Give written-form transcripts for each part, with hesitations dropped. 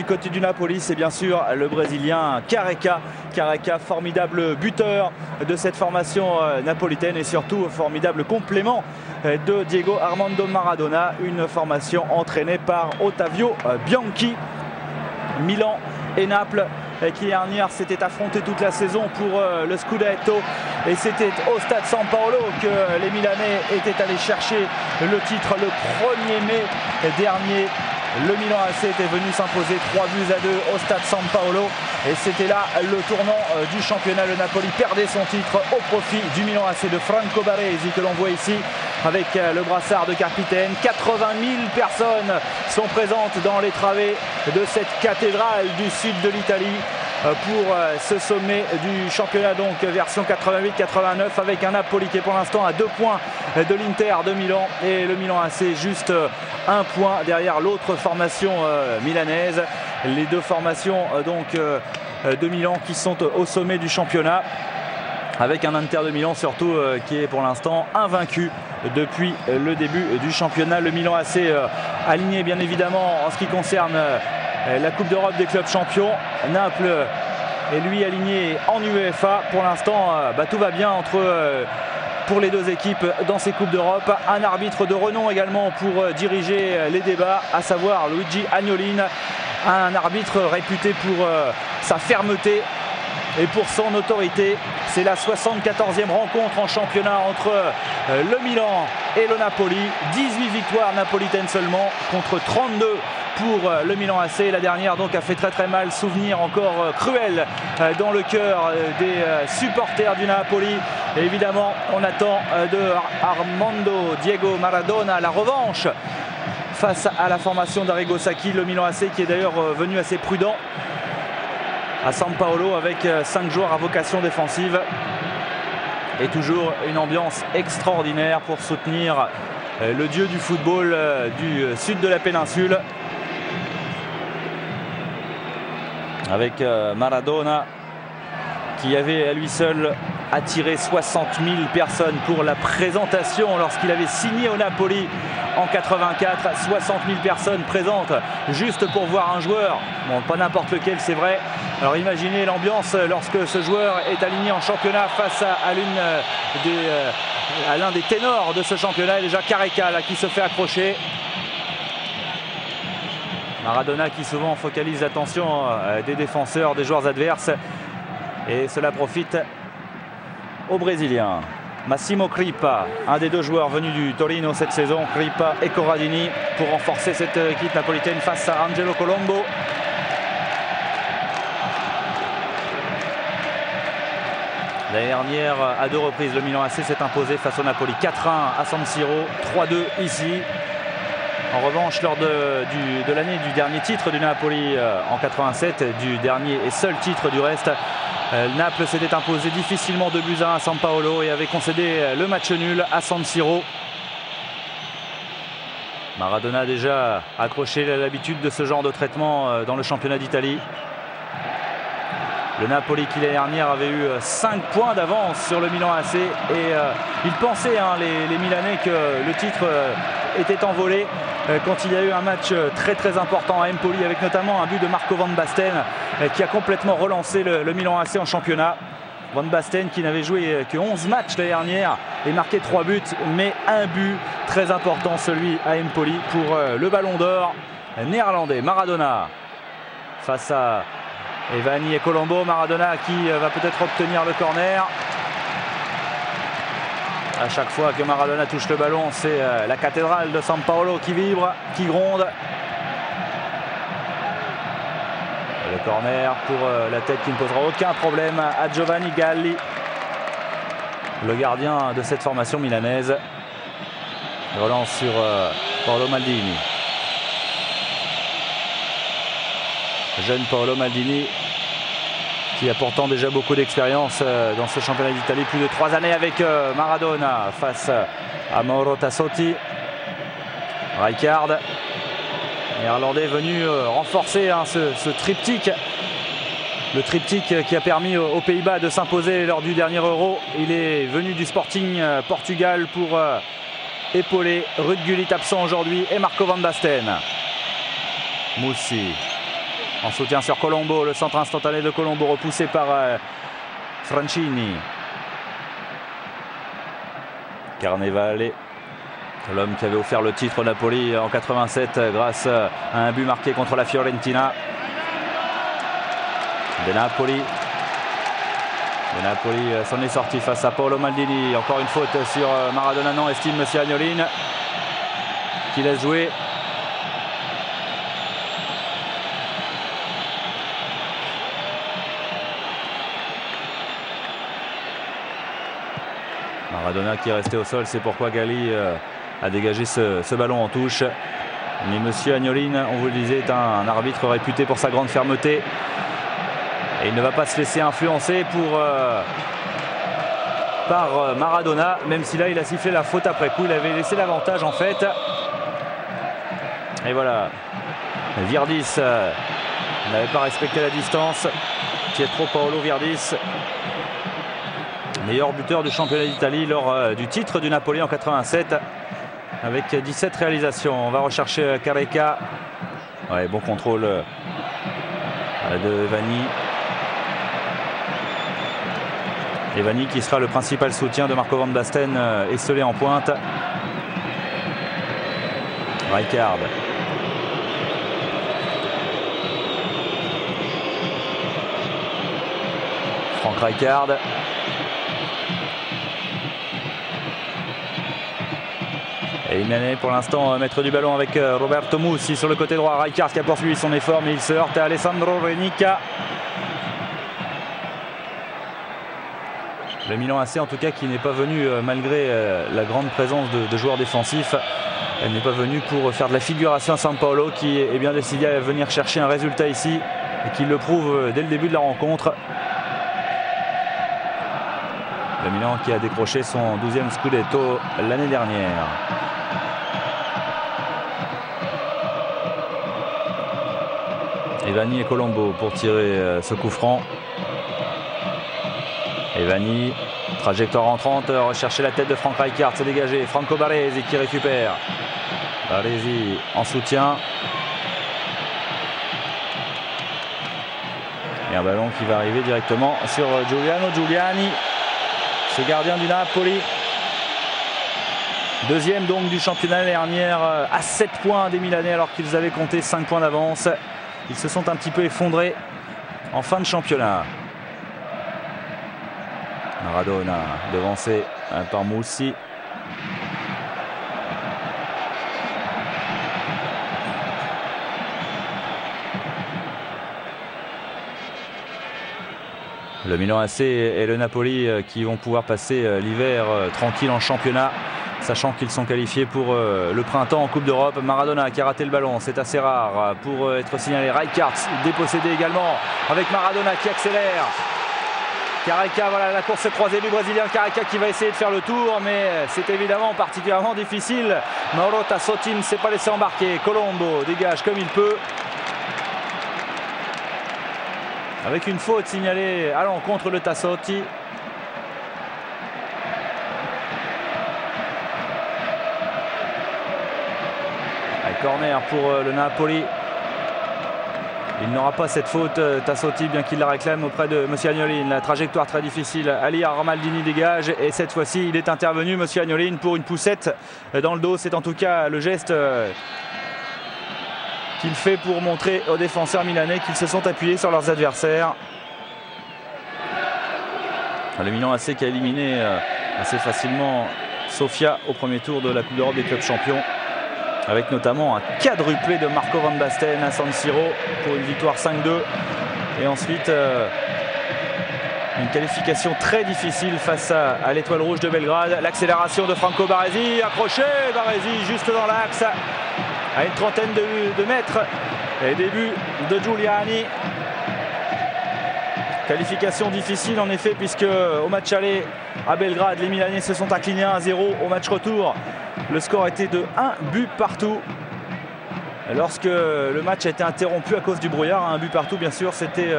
du côté du Napoli, c'est bien sûr le Brésilien Careca. Careca, formidable buteur de cette formation napolitaine et surtout formidable complément de Diego Armando Maradona. Une formation entraînée par Ottavio Bianchi. Milan et Naples qui dernière s'étaient affrontés toute la saison pour le Scudetto, et c'était au stade San Paolo que les Milanais étaient allés chercher le titre le 1er mai dernier. Le Milan AC était venu s'imposer 3-2 au stade San Paolo, et c'était là le tournant du championnat. Le Napoli perdait son titre au profit du Milan AC de Franco Baresi, que l'on voit ici avec le brassard de capitaine. 80 000 personnes sont présentes dans les travées de cette cathédrale du sud de l'Italie pour ce sommet du championnat, donc version 88-89, avec un Napoli qui est pour l'instant à 2 points de l'Inter de Milan, et le Milan AC juste 1 point derrière l'autre formation milanaise. Les deux formations de Milan qui sont au sommet du championnat, avec un Inter de Milan surtout qui est pour l'instant invaincu depuis le début du championnat. Le Milan AC aligné bien évidemment en ce qui concerne la Coupe d'Europe des clubs champions. Naples est lui aligné en UEFA. Pour l'instant, tout va bien pour les deux équipes dans ces Coupes d'Europe. Un arbitre de renom également pour diriger les débats, à savoir Luigi Agnolin. Un arbitre réputé pour sa fermeté et pour son autorité. C'est la 74e rencontre en championnat entre le Milan et le Napoli. 18 victoires napolitaines seulement contre 32 pour le Milan AC. La dernière donc a fait très mal, souvenir encore cruel dans le cœur des supporters du Napoli. Et évidemment, on attend de Armando Diego Maradona la revanche face à la formation d'Arrigo Sacchi. Le Milan AC qui est d'ailleurs venu assez prudent à San Paolo avec 5 joueurs à vocation défensive, et toujours une ambiance extraordinaire pour soutenir le dieu du football du sud de la péninsule, avec Maradona qui avait à lui seul attiré 60 000 personnes pour la présentation lorsqu'il avait signé au Napoli en 84. 60 000 personnes présentes juste pour voir un joueur, bon, pas n'importe lequel, c'est vrai. Alors imaginez l'ambiance lorsque ce joueur est aligné en championnat face à l'un des ténors de ce championnat. Et déjà Careca là, qui se fait accrocher. Maradona qui souvent focalise l'attention des défenseurs, des joueurs adverses, et cela profite aux Brésiliens. Massimo Crippa, un des deux joueurs venus du Torino cette saison, Crippa et Corradini, pour renforcer cette équipe napolitaine face à Angelo Colombo. L'année dernière, à 2 reprises, le Milan AC s'est imposé face au Napoli 4-1 à San Siro, 3-2 ici. En revanche, lors de l'année du dernier titre du Napoli en 87, du dernier et seul titre du reste, Naples s'était imposé difficilement 2-1 à San Paolo et avait concédé le match nul à San Siro. Maradona a déjà accroché l'habitude de ce genre de traitement dans le championnat d'Italie. Le Napoli qui l'année dernière avait eu 5 points d'avance sur le Milan AC, et ils pensaient, les Milanais, que le titre était envolé quand il y a eu un match très important à Empoli, avec notamment un but de Marco Van Basten qui a complètement relancé le Milan AC en championnat. Van Basten qui n'avait joué que 11 matchs l'année dernière et marqué 3 buts, mais un but très important, celui à Empoli, pour le Ballon d'Or néerlandais. Maradona face à Evani et Colombo. Maradona qui va peut-être obtenir le corner. À chaque fois que Maradona touche le ballon, c'est la cathédrale de San Paolo qui vibre, qui gronde. Le corner pour la tête qui ne posera aucun problème à Giovanni Galli, le gardien de cette formation milanaise. Relance sur Paolo Maldini. Jeune Paolo Maldini qui a pourtant déjà beaucoup d'expérience dans ce championnat d'Italie. Plus de 3 années avec Maradona face à Mauro Tassotti. Rijkaard, néerlandais, venu renforcer ce triptyque. Le triptyque qui a permis aux Pays-Bas de s'imposer lors du dernier Euro. Il est venu du Sporting Portugal pour épauler Ruud Gullit, absent aujourd'hui, et Marco Van Basten. Moussi. en soutien sur Colombo. Le centre instantané de Colombo repoussé par Francini. Carnevale, l'homme qui avait offert le titre au Napoli en 87 grâce à un but marqué contre la Fiorentina. De Napoli s'en est sorti face à Paolo Maldini. Encore une faute sur Maradona, non, estime monsieur Agnolin, qui laisse jouer. Maradona qui est resté au sol, c'est pourquoi Galli a dégagé ce ballon en touche. Mais monsieur Agnolin, on vous le disait, est un arbitre réputé pour sa grande fermeté. Et il ne va pas se laisser influencer par Maradona, même si là il a sifflé la faute après coup. Il avait laissé l'avantage en fait. Et voilà, Virdis n'avait pas respecté la distance. Pietro Paolo Virdis, meilleur buteur du championnat d'Italie lors du titre du Napoli en 87 avec 17 réalisations. On va rechercher Careca. Ouais, bon contrôle de Vanni. Et Vanni qui sera le principal soutien de Marco Van Basten, esselé en pointe. Rijkaard. Frank Rijkaard. Et Imane pour l'instant maître du ballon avec Roberto Mussi sur le côté droit. Rijkaard qui a poursuivi son effort mais il se heurte à Alessandro Renica. Le Milan AC en tout cas qui n'est pas venu malgré la grande présence de joueurs défensifs. Elle n'est pas venue pour faire de la figuration à San Paolo qui est bien décidé à venir chercher un résultat ici et qui le prouve dès le début de la rencontre. Le Milan qui a décroché son 12e Scudetto l'année dernière. Et Vanni et Colombo pour tirer ce coup franc. Et Vanni, trajectoire entrante, rechercher la tête de Frank Rijkaard, c'est dégagé. Franco Baresi qui récupère. Baresi en soutien. Et un ballon qui va arriver directement sur Giuliano Giuliani, ce gardien du Napoli. Deuxième donc du championnat l'année dernière à 7 points des Milanais alors qu'ils avaient compté 5 points d'avance. Ils se sont un petit peu effondrés en fin de championnat. Maradona devancé par Mussi. Le Milan AC et le Napoli qui vont pouvoir passer l'hiver tranquille en championnat, sachant qu'ils sont qualifiés pour le printemps en Coupe d'Europe. Maradona qui a raté le ballon, c'est assez rare pour être signalé. Rijkaard dépossédé également avec Maradona qui accélère. Careca, voilà la course croisée du Brésilien. Careca qui va essayer de faire le tour, mais c'est évidemment particulièrement difficile. Mauro Tassotti ne s'est pas laissé embarquer. Colombo dégage comme il peut. Avec une faute signalée à l'encontre de Tassotti. Un corner pour le Napoli. Il n'aura pas cette faute, Tassotti, bien qu'il la réclame auprès de M. Agnolin. La trajectoire très difficile. Ali Armaldini dégage et cette fois-ci, il est intervenu, M. Agnolin, pour une poussette dans le dos. C'est en tout cas le geste qu'il fait pour montrer aux défenseurs milanais qu'ils se sont appuyés sur leurs adversaires. Le Milan AC qui a éliminé assez facilement Sofia au premier tour de la Coupe d'Europe des clubs champions, avec notamment un quadruplé de Marco Van Basten à San Siro pour une victoire 5-2. Et ensuite une qualification très difficile face à l'Étoile Rouge de Belgrade. L'accélération de Franco Baresi, accroché, Baresi juste dans l'axe à une trentaine de mètres. Et début de Giuliani. Qualification difficile en effet, puisque au match aller à Belgrade, les Milanais se sont inclinés 1-0. Au match retour, le score était de 1 but partout. Lorsque le match a été interrompu à cause du brouillard, un but partout bien sûr, c'était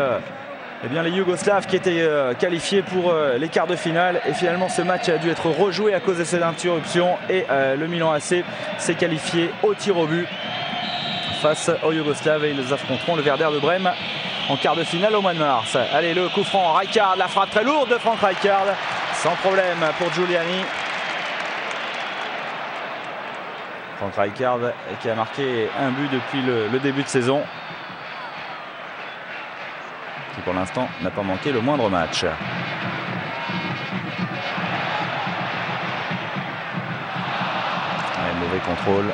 les Yougoslaves qui étaient qualifiés pour les quarts de finale. Et finalement ce match a dû être rejoué à cause de cette interruption. Et le Milan AC s'est qualifié au tir au but face aux Yougoslaves et ils affronteront le Werder de Brême en quart de finale au mois de mars. Allez, le coup franc, Rijkaard, la frappe très lourde de Frank Rijkaard, sans problème pour Giuliani. Frank Rijkaard qui a marqué un but depuis le début de saison, qui pour l'instant n'a pas manqué le moindre match. Allez, mauvais contrôle.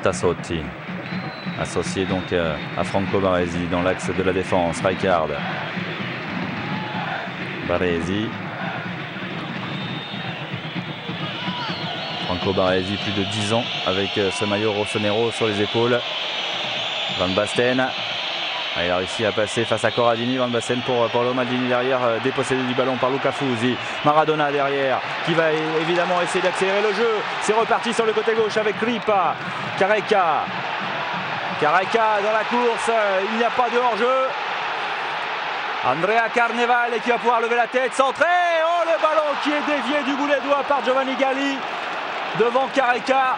Tassotti, associé donc à Franco Baresi dans l'axe de la défense. Rijkaard, Baresi, Franco Baresi, plus de 10 ans avec ce maillot rossonero sur les épaules. Van Basten, il a réussi à passer face à Corradini. Van Basten pour Paolo Maldini derrière, dépossédé du ballon par Luca Fusi. Maradona derrière, qui va évidemment essayer d'accélérer le jeu. C'est reparti sur le côté gauche avec Crippa. Careca dans la course, il n'y a pas de hors-jeu. Andrea Carnevale qui va pouvoir lever la tête, centré. Oh, le ballon qui est dévié du bout des doigts par Giovanni Galli devant Careca.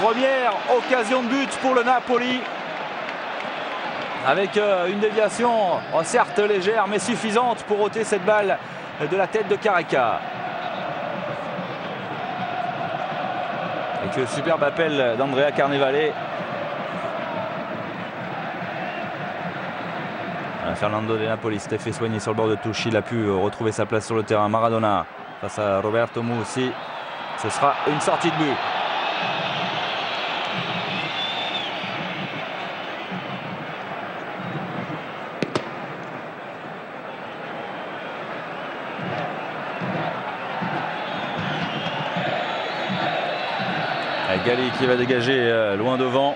Première occasion de but pour le Napoli, avec une déviation certes légère mais suffisante pour ôter cette balle de la tête de Careca. Avec le superbe appel d'Andrea Carnevale. Fernando De Napoli s'était fait soigner sur le bord de touche, il a pu retrouver sa place sur le terrain. Maradona face à Roberto Mussi, ce sera une sortie de but. Galli qui va dégager loin devant,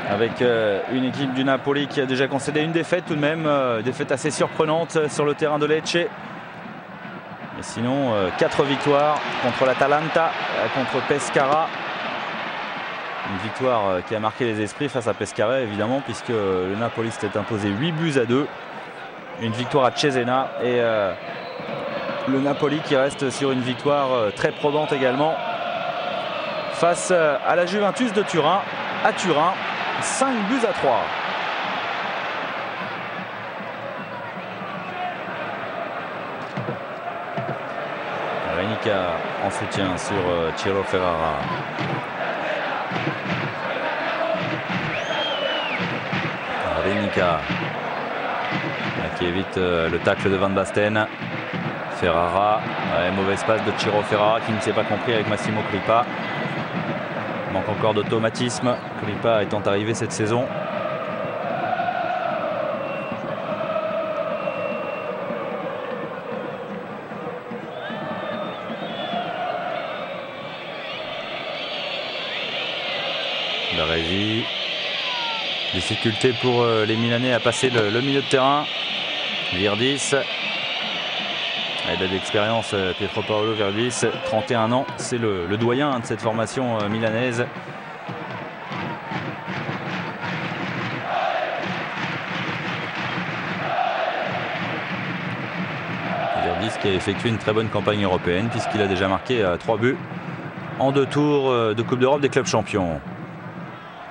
avec une équipe du Napoli qui a déjà concédé une défaite tout de même, défaite assez surprenante sur le terrain de Lecce. Mais sinon 4 victoires contre l'Atalanta, contre Pescara. Une victoire qui a marqué les esprits face à Pescara évidemment, puisque le Napoli s'était imposé 8-2. Une victoire à Cesena et le Napoli qui reste sur une victoire très probante également face à la Juventus de Turin, à Turin, 5-3. Renica en soutien sur Ciro Ferrara. Renica qui évite le tacle de Van Basten. Ferrara, mauvaise passe de Ciro Ferrara qui ne s'est pas compris avec Massimo Crippa. Manque encore d'automatisme, Crippa étant arrivé cette saison. Baresi. Difficulté pour les Milanais à passer le milieu de terrain. Virdis. Il a d'expérience, Pietro Paolo Virdis, 31 ans, c'est le doyen de cette formation milanaise. Virdis qui a effectué une très bonne campagne européenne puisqu'il a déjà marqué 3 buts en 2 tours de Coupe d'Europe des clubs champions.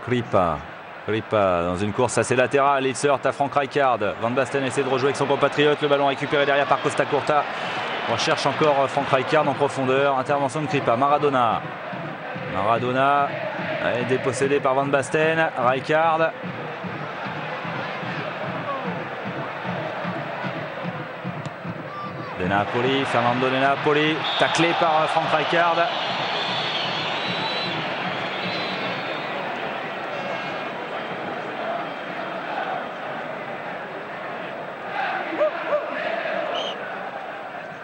Crippa dans une course assez latérale, il se heurte à Frank Rijkaard. Van Basten essaie de rejouer avec son compatriote, le ballon récupéré derrière par Costa Curta. On cherche encore Frank Rijkaard en profondeur, intervention de Crippa. Maradona est dépossédé par Van Basten. Rijkaard. De Napoli, Fernando De Napoli, taclé par Frank Rijkaard.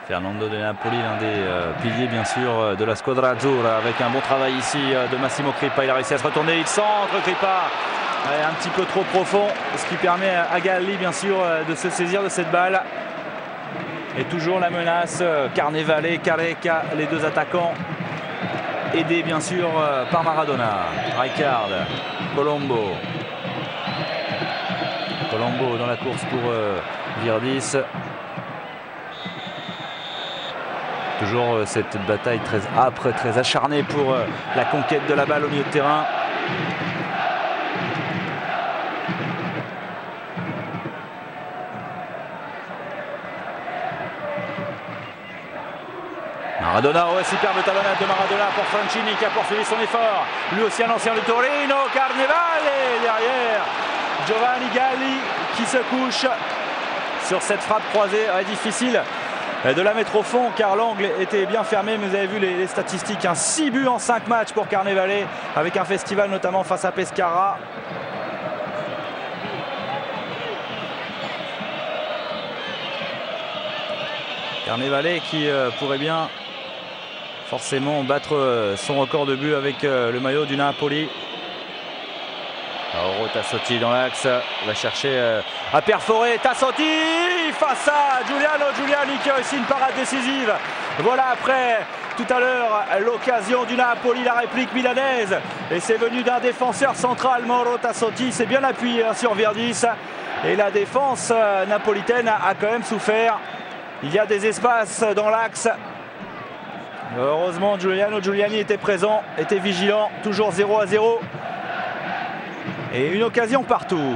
Fernando De Napoli, l'un des piliers bien sûr de la Squadra Azzurra, avec un bon travail ici de Massimo Crippa. Il a réussi à se retourner, il centre Crippa, un petit peu trop profond, ce qui permet à Galli bien sûr de se saisir de cette balle. Et toujours la menace, Carnevale, Careca, les deux attaquants, aidés bien sûr par Maradona. Rijkaard, Colombo dans la course pour Virdis. Toujours cette bataille très âpre, très acharnée pour la conquête de la balle au milieu de terrain. Maradona, superbe talonnade de Maradona pour Francini qui a poursuivi son effort. Lui aussi un ancien du Torino, Carnevale derrière. Giovanni Galli qui se couche sur cette frappe croisée. Difficile de la mettre au fond car l'angle était bien fermé, mais vous avez vu les statistiques, 6 buts en 5 matchs pour Carnevale, avec un festival notamment face à Pescara. Carnevale qui pourrait bien forcément battre son record de but avec le maillot du Napoli. Mauro Tassotti dans l'axe, va chercher à perforer. Tassotti face à Giuliano Giuliani qui a réussi une parade décisive. Voilà après tout à l'heure l'occasion du Napoli, la réplique milanaise. Et c'est venu d'un défenseur central, Mauro Tassotti. C'est bien appuyé sur Virdis. Et la défense napolitaine a quand même souffert. Il y a des espaces dans l'axe. Heureusement, Giuliano Giuliani était présent, était vigilant. Toujours 0-0. Et une occasion partout.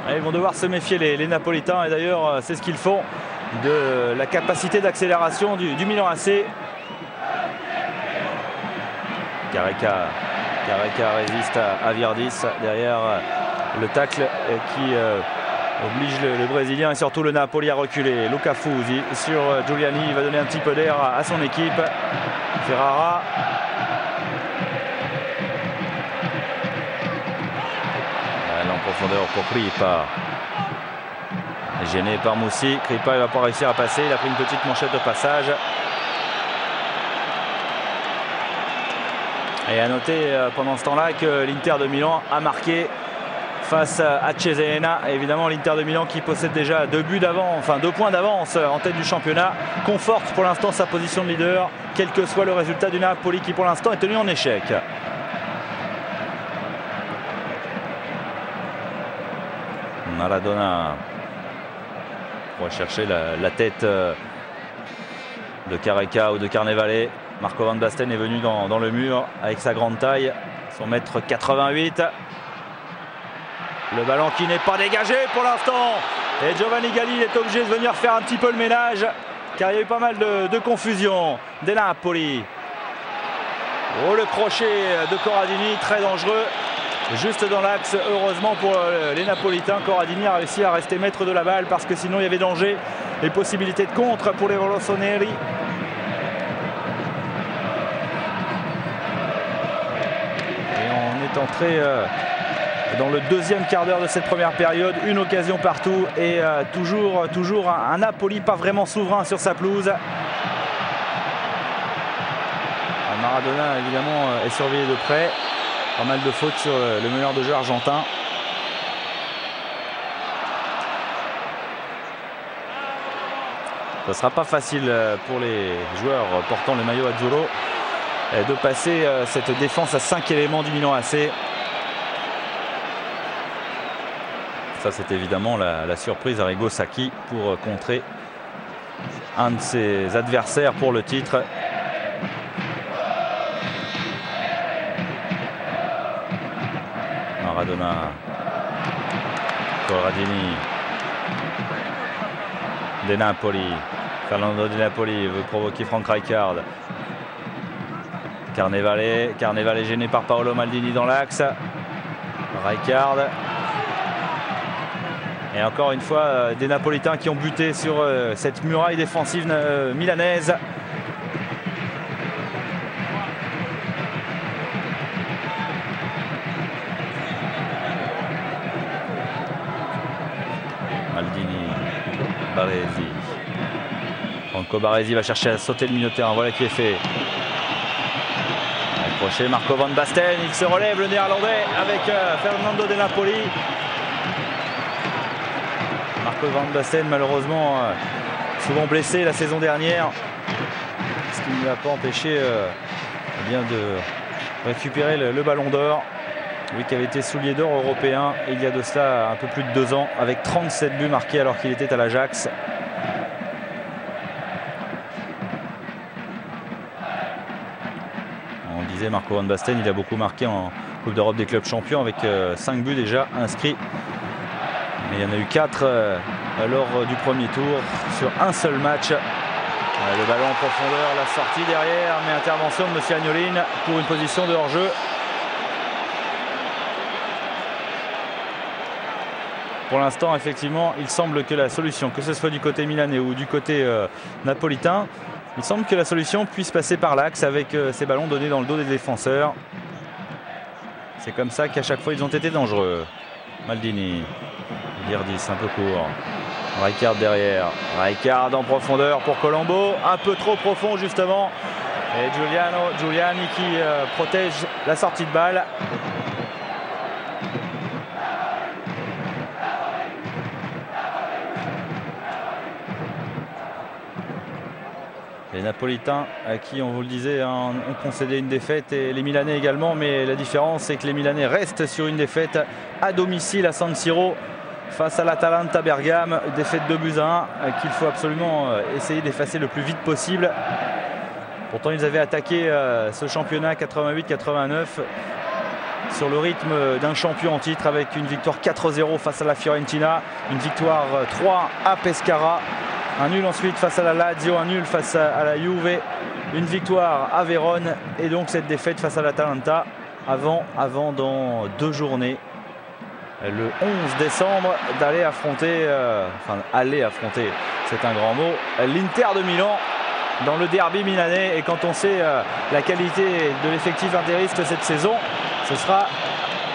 Et ils vont devoir se méfier les Napolitains. Et d'ailleurs, c'est ce qu'ils font de la capacité d'accélération du Milan AC. Careca résiste à Virdis. Derrière le tacle qui oblige le Brésilien et surtout le Napoli à reculer. Luca Fusi sur Giuliani, il va donner un petit peu d'air à son équipe. Ferrara. En profondeur pour Kripa. Gêné par Moussi. Kripa ne va pas réussir à passer. Il a pris une petite manchette de passage. Et à noter pendant ce temps-là que l'Inter de Milan a marqué face à Cesena. Et évidemment, l'Inter de Milan qui possède déjà 2 points d'avance en tête du championnat, conforte pour l'instant sa position de leader, quel que soit le résultat du Napoli qui pour l'instant est tenu en échec. Maradona pour rechercher la tête de Careca ou de Carnevale. Marco Van Basten est venu dans le mur avec sa grande taille, son mètre 88. Le ballon qui n'est pas dégagé pour l'instant. Et Giovanni Galli est obligé de venir faire un petit peu le ménage car il y a eu pas mal de confusion des Napoli. Oh, le crochet de Corradini, très dangereux. Juste dans l'axe, heureusement pour les Napolitains, Corradini a réussi à rester maître de la balle parce que sinon il y avait danger et possibilité de contre pour les Rossoneri. Et on est entré dans le deuxième quart d'heure de cette première période, une occasion partout et toujours un Napoli pas vraiment souverain sur sa pelouse. Maradona évidemment est surveillé de près. Pas mal de fautes sur le meneur de jeu argentin. Ce ne sera pas facile pour les joueurs portant le maillot azzurro de passer cette défense à 5 éléments du Milan AC. Ça, c'est évidemment la surprise Arrigo Sacchi pour contrer un de ses adversaires pour le titre. Maradona, Corradini, De Napoli, Fernando De Napoli veut provoquer Frank Rijkaard. Carnevale gêné par Paolo Maldini dans l'axe. Rijkaard. Et encore une fois, des Napolitains qui ont buté sur cette muraille défensive milanaise. Maldini, Baresi. Franco Baresi va chercher à sauter le milieu de terrain. Voilà qui est fait. Accroché Marco Van Basten. Il se relève le néerlandais avec Fernando De Napoli. Marco Van Basten malheureusement souvent blessé la saison dernière. Ce qui ne l'a pas empêché bien de récupérer le ballon d'or. Lui qui avait été soulier d'or européen il y a de cela un peu plus de 2 ans avec 37 buts marqués alors qu'il était à l'Ajax. On disait Marco Van Basten, il a beaucoup marqué en Coupe d'Europe des clubs champions avec 5 buts déjà inscrits. Mais il y en a eu 4 lors du premier tour sur un seul match. Le ballon en profondeur, la sortie derrière, mais intervention de M. Agnolin pour une position de hors-jeu. Pour l'instant, effectivement, il semble que la solution, que ce soit du côté milanais ou du côté napolitain, il semble que la solution puisse passer par l'axe avec ces ballons donnés dans le dos des défenseurs. C'est comme ça qu'à chaque fois, ils ont été dangereux. Maldini, Virdis un peu court. Rijkaard derrière. Rijkaard en profondeur pour Colombo. Un peu trop profond, justement. Et Giuliani qui protège la sortie de balle. Les Napolitains à qui, on vous le disait, ont concédé une défaite et les Milanais également. Mais la différence, c'est que les Milanais restent sur une défaite à domicile à San Siro face à l'Atalanta Bergame. Défaite de 2-1 qu'il faut absolument essayer d'effacer le plus vite possible. Pourtant, ils avaient attaqué ce championnat 88-89 sur le rythme d'un champion en titre avec une victoire 4-0 face à la Fiorentina, une victoire 3 à Pescara. Un nul ensuite face à la Lazio, un nul face à la Juve, une victoire à Vérone et donc cette défaite face à l'Atalanta avant dans 2 journées, le 11 décembre, d'aller affronter, c'est un grand mot, l'Inter de Milan dans le derby milanais. Et quand on sait la qualité de l'effectif interiste cette saison, ce sera,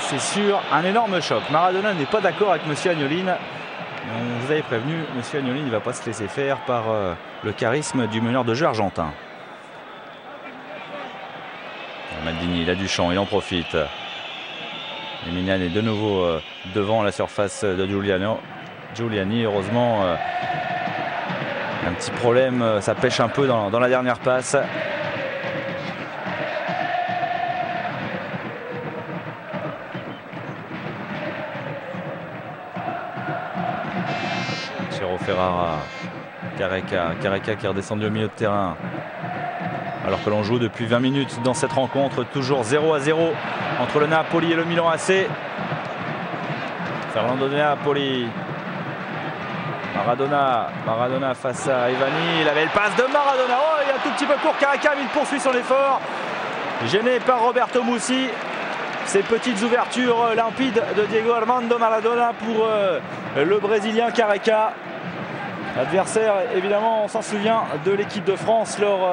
c'est sûr, un énorme choc. Maradona n'est pas d'accord avec M. Agnolin. On vous avait prévenu, M. Agnolin ne va pas se laisser faire par le charisme du meneur de jeu argentin. Maldini, il a du champ, il en profite. Emilian est de nouveau devant la surface de Giuliani. Heureusement, un petit problème, ça pêche un peu dans la dernière passe. Ferrara, Careca qui est redescendu au milieu de terrain alors que l'on joue depuis 20 minutes dans cette rencontre, toujours 0-0 entre le Napoli et le Milan AC. Fernando de Napoli, Maradona face à Ivani, il avait le passe de Maradona, oh, il est un tout petit peu court Careca, mais il poursuit son effort, gêné par Roberto Musi. Ces petites ouvertures limpides de Diego Armando Maradona pour le Brésilien Careca. Adversaire, évidemment, on s'en souvient, de l'équipe de France lors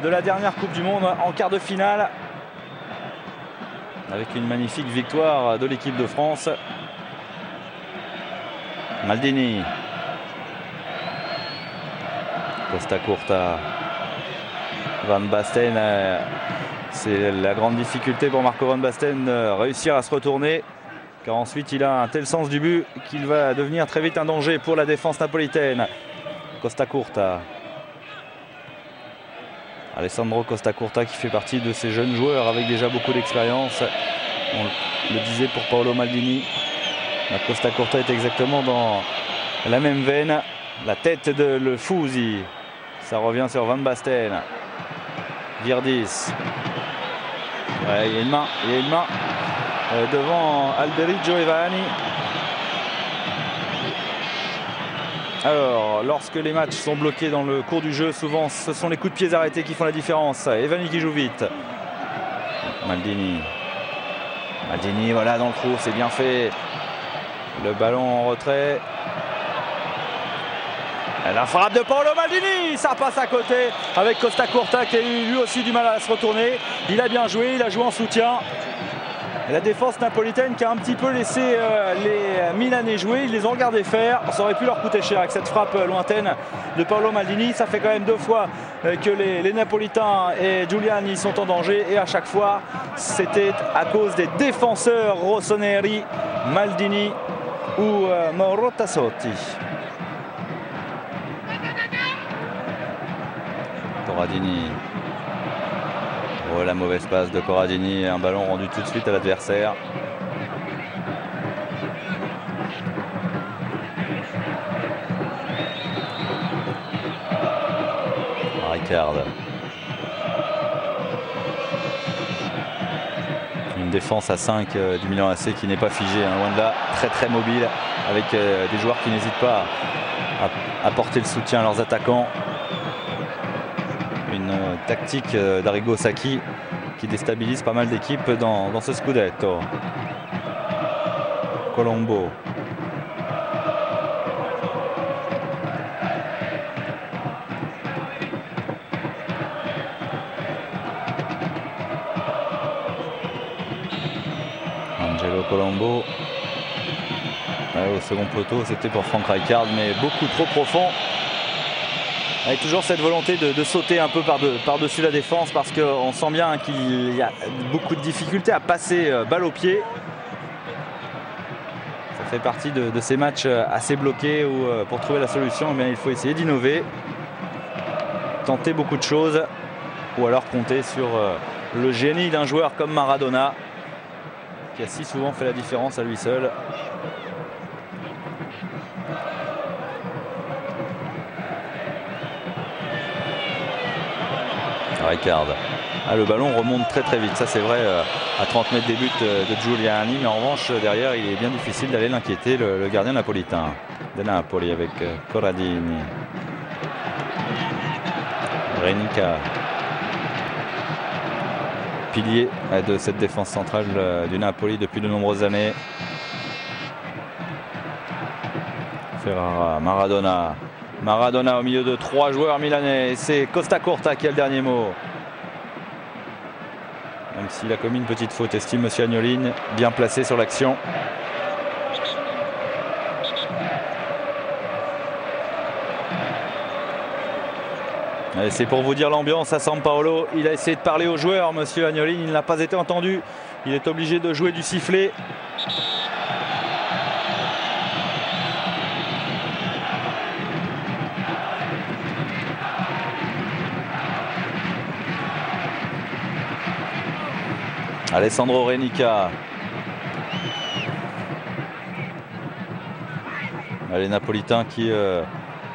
de la dernière Coupe du Monde en quart de finale. Avec une magnifique victoire de l'équipe de France. Maldini. Costa Curta. Van Basten. C'est la grande difficulté pour Marco Van Basten, réussir à se retourner. Car ensuite il a un tel sens du but qu'il va devenir très vite un danger pour la défense napolitaine. Costa Curta. Alessandro Costa Curta qui fait partie de ces jeunes joueurs avec déjà beaucoup d'expérience. On le disait pour Paolo Maldini. Costa Curta est exactement dans la même veine. La tête de le Fusi. Ça revient sur Van Basten. Virdis. Ouais, il y a une main devant Alberico Ivani. Alors, lorsque les matchs sont bloqués dans le cours du jeu, souvent ce sont les coups de pied arrêtés qui font la différence. Ivani qui joue vite. Maldini, voilà, dans le trou, c'est bien fait. Le ballon en retrait. La frappe de Paolo Maldini, ça passe à côté avec Costa Curta qui a eu lui aussi du mal à se retourner. Il a bien joué, il a joué en soutien. La défense napolitaine qui a un petit peu laissé les Milanais jouer, ils les ont regardés faire. Ça aurait pu leur coûter cher avec cette frappe lointaine de Paolo Maldini. Ça fait quand même 2 fois que les Napolitains et Giuliani sont en danger. Et à chaque fois, c'était à cause des défenseurs rossoneri, Maldini ou Mauro Tassotti. Corradini. Oh, la mauvaise passe de Corradini, un ballon rendu tout de suite à l'adversaire. Ricard. Une défense à 5 du Milan AC qui n'est pas figée, hein, loin de là, très mobile, avec des joueurs qui n'hésitent pas à apporter le soutien à leurs attaquants. Une tactique d'Arrigo Sacchi qui déstabilise pas mal d'équipes dans ce Scudetto. Colombo. Angelo Colombo. Au second poteau, c'était pour Frank Rijkaard, mais beaucoup trop profond. Avec toujours cette volonté de sauter un peu par-dessus la défense, parce qu'on sent bien qu'il y a beaucoup de difficultés à passer balle au pied. Ça fait partie de ces matchs assez bloqués où pour trouver la solution, il faut essayer d'innover, tenter beaucoup de choses, ou alors compter sur le génie d'un joueur comme Maradona, qui a si souvent fait la différence à lui seul. Rijkaard. Le ballon remonte très vite, ça c'est vrai à 30 mètres des buts de Giuliani, mais en revanche derrière il est bien difficile d'aller l'inquiéter, le gardien napolitain de Napoli, avec Corradini. Renica, pilier de cette défense centrale du Napoli depuis de nombreuses années. Ferrara, Maradona au milieu de 3 joueurs milanais. C'est Costa Curta qui a le dernier mot. Même s'il a commis une petite faute, estime M. Agnolin, bien placé sur l'action. C'est pour vous dire l'ambiance à San Paolo. Il a essayé de parler aux joueurs, M. Agnolin, il n'a pas été entendu. Il est obligé de jouer du sifflet. Alessandro Renica. Les Napolitains qui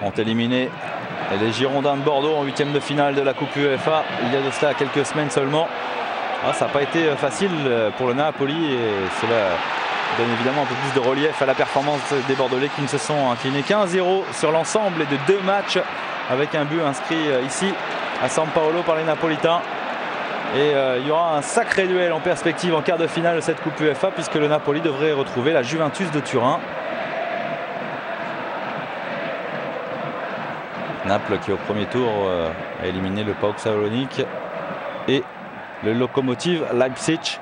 ont éliminé les Girondins de Bordeaux en 8e de finale de la Coupe UEFA il y a de cela quelques semaines seulement. Ça n'a pas été facile pour le Napoli, et cela donne évidemment un peu plus de relief à la performance des Bordelais qui ne se sont inclinés qu'1-0 sur l'ensemble de 2 matchs, avec un but inscrit ici à San Paolo par les Napolitains. Et il y aura un sacré duel en perspective en quart de finale de cette Coupe UEFA, puisque le Napoli devrait retrouver la Juventus de Turin. Naples qui au premier tour a éliminé le PAOK Salonique et le Lokomotiv Leipzig.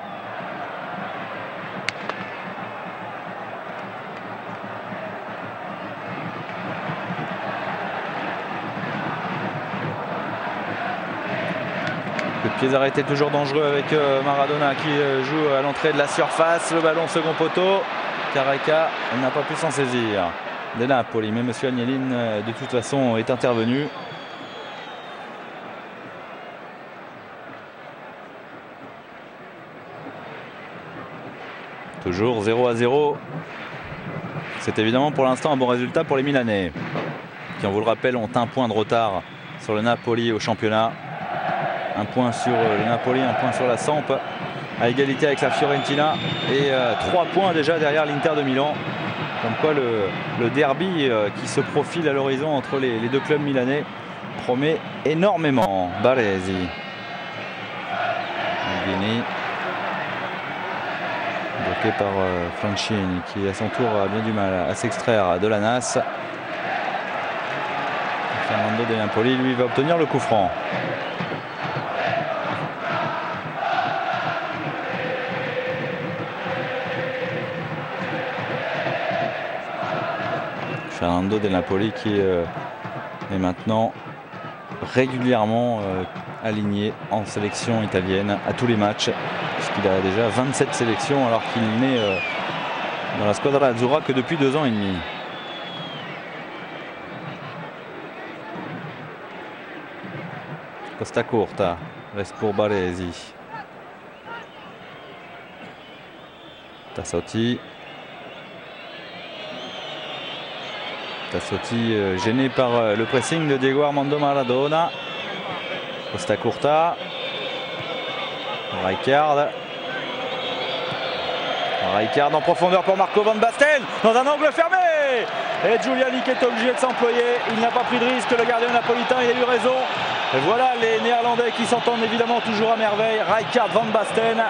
Pieds arrêtés toujours dangereux avec Maradona qui joue à l'entrée de la surface. Le ballon second poteau. Careca n'a pas pu s'en saisir de Napoli, mais M. Agnolin de toute façon est intervenu. Toujours 0-0. C'est évidemment pour l'instant un bon résultat pour les Milanais, qui, on vous le rappelle, ont 1 point de retard sur le Napoli au championnat. 1 point sur le Napoli, 1 point sur la Samp, à égalité avec la Fiorentina, et 3 points déjà derrière l'Inter de Milan. Comme quoi le derby qui se profile à l'horizon entre les 2 clubs milanais promet énormément. Baresi. Guini. Bloqué par Franchini, qui à son tour a bien du mal à s'extraire de la nasse. Fernando De Napoli, lui, va obtenir le coup franc. Fernando De Napoli qui est maintenant régulièrement aligné en sélection italienne à tous les matchs, puisqu'il a déjà 27 sélections alors qu'il n'est dans la Squadra Azzurra que depuis 2 ans et demi. Costa Curta, Reste pour Baresi. Tassotti. Tassotti gêné par le pressing de Diego Armando Maradona. Costa Curta. Rijkaard en profondeur pour Marco van Basten dans un angle fermé. Et Giuliani qui est obligé de s'employer. Il n'a pas pris de risque, le gardien napolitain, il a eu raison. Et voilà les Néerlandais qui s'entendent évidemment toujours à merveille. Rijkaard, van Basten.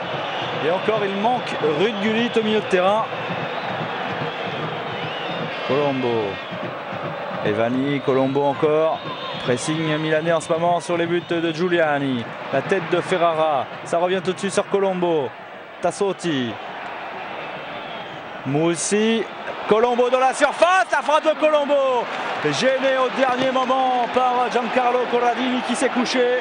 Et encore il manque Ruud Gullit au milieu de terrain. Colombo. Evani, Colombo encore. Pressing milanais en ce moment sur les buts de Giuliani. La tête de Ferrara. Ça revient tout de suite sur Colombo. Tassotti. Moussi. Colombo dans la surface. La frappe de Colombo. Gêné au dernier moment par Giancarlo Corradini qui s'est couché.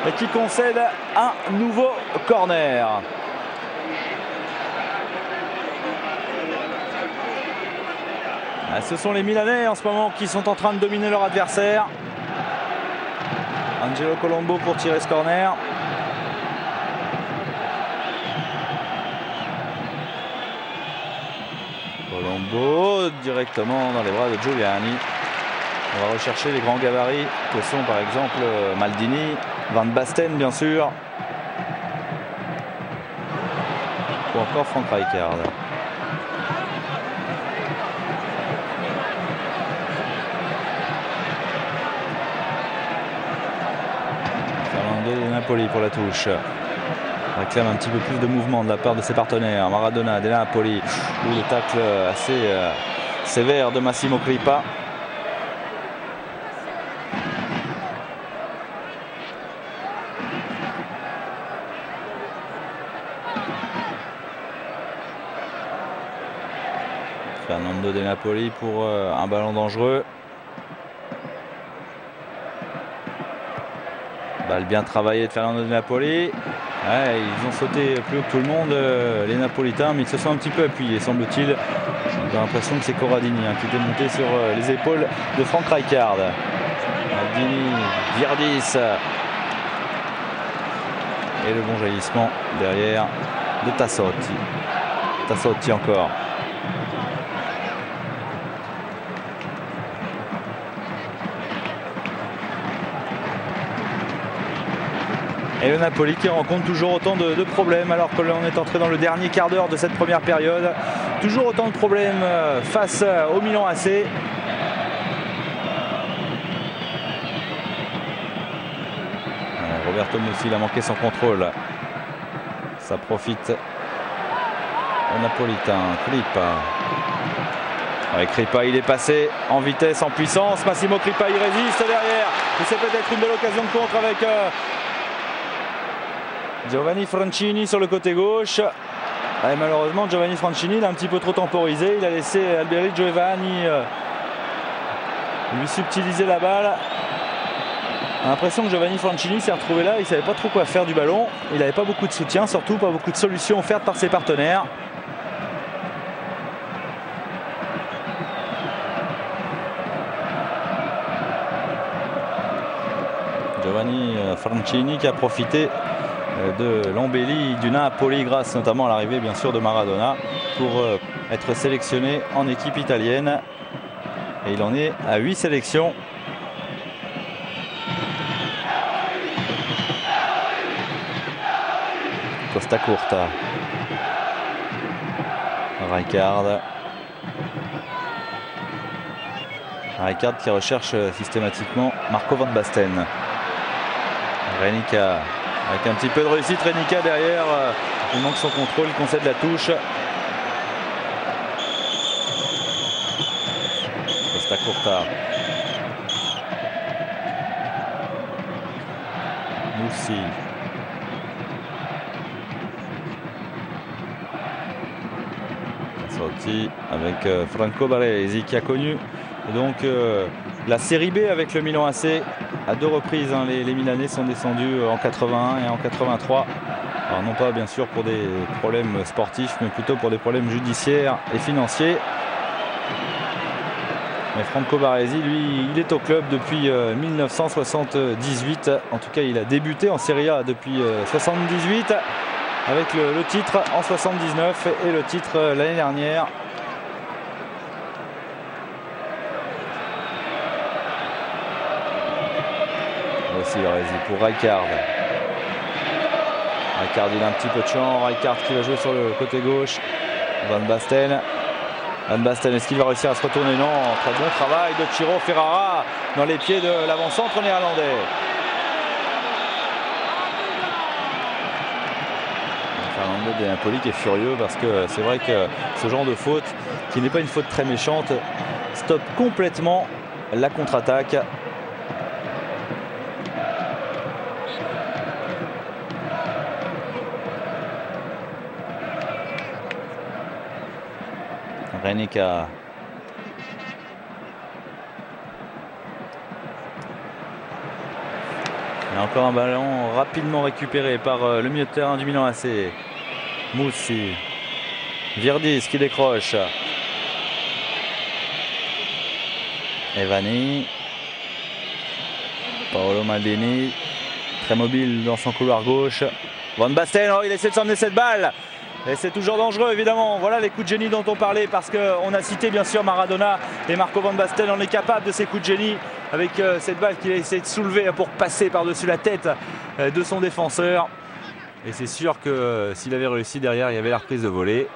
Et qui concède un nouveau corner. Ce sont les Milanais en ce moment qui sont en train de dominer leur adversaire. Angelo Colombo pour tirer ce corner. Colombo directement dans les bras de Giuliani. On va rechercher les grands gabarits que sont par exemple Maldini, Van Basten bien sûr. Ou encore Frank Rijkaard. De Napoli pour la touche. Réclame un petit peu plus de mouvement de la part de ses partenaires. Maradona, de Napoli. Ou le tacle assez sévère de Massimo Crippa. Fernando de Napoli pour un ballon dangereux. Balle bien travaillée de Fernando de Napoli. Ouais, ils ont sauté plus haut que tout le monde, les Napolitains, mais ils se sont un petit peu appuyés, semble-t-il. J'ai l'impression que c'est Corradini qui était monté sur les épaules de Frank Rijkaard. Maldini, Virdis. Et le bon jaillissement derrière de Tassotti. Tassotti encore. Et le Napoli qui rencontre toujours autant de problèmes alors que l'on est entré dans le dernier quart d'heure de cette première période. Toujours autant de problèmes face au Milan AC. Roberto Musil a manqué son contrôle. Ça profite au Napolitain. Crippa. Avec Crippa, il est passé en vitesse, en puissance. Massimo Crippa, il résiste derrière. Et c'est peut-être une belle occasion de contre avec Giovanni Francini sur le côté gauche. Et malheureusement Giovanni Francini il a un petit peu trop temporisé. Il a laissé Alberi Giovanni lui subtiliser la balle. On a l'impression que Giovanni Francini s'est retrouvé là. Il ne savait pas trop quoi faire du ballon. Il n'avait pas beaucoup de soutien, surtout pas beaucoup de solutions offertes par ses partenaires. Giovanni Francini qui a profité de l'embellie du Napoli grâce notamment à l'arrivée bien sûr de Maradona pour être sélectionné en équipe italienne et il en est à 8 sélections. Costa Curta, Rijkaard qui recherche systématiquement Marco van Basten. Renica avec un petit peu de réussite. Renica derrière, il manque son contrôle, il concède la touche. Costa Curta. Moussi. Sorti avec Franco Baresi qui a connu donc la série B avec le Milan AC à 2 reprises. Les Milanais sont descendus en 81 et en 83. Alors non pas bien sûr pour des problèmes sportifs mais plutôt pour des problèmes judiciaires et financiers. Mais Franco Baresi, lui, il est au club depuis 1978. En tout cas, il a débuté en Serie A depuis 78 avec le titre en 79 et le titre l'année dernière. Aussi Baresi pour Rijkaard. Rijkaard, il a un petit peu de champ. Rijkaard qui va jouer sur le côté gauche. Van Basten. Van Basten, est-ce qu'il va réussir à se retourner? Non. Très bon travail de Ciro Ferrara dans les pieds de l'avant-centre néerlandais. Fernando De Napoli qui est furieux parce que c'est vrai que ce genre de faute, qui n'est pas une faute très méchante, stoppe complètement la contre-attaque. Renica. Et encore un ballon rapidement récupéré par le milieu de terrain du Milan AC. Moussi. Virdis qui décroche. Evani. Paolo Maldini. Très mobile dans son couloir gauche. Van Basten, oh, il essaie de s'emmener cette balle. Et c'est toujours dangereux évidemment. Voilà les coups de génie dont on parlait, parce qu'on a cité bien sûr Maradona et Marco Van Basten. On est capable de ces coups de génie avec cette balle qu'il a essayé de soulever pour passer par-dessus la tête de son défenseur. Et c'est sûr que s'il avait réussi derrière, il y avait la reprise de volée.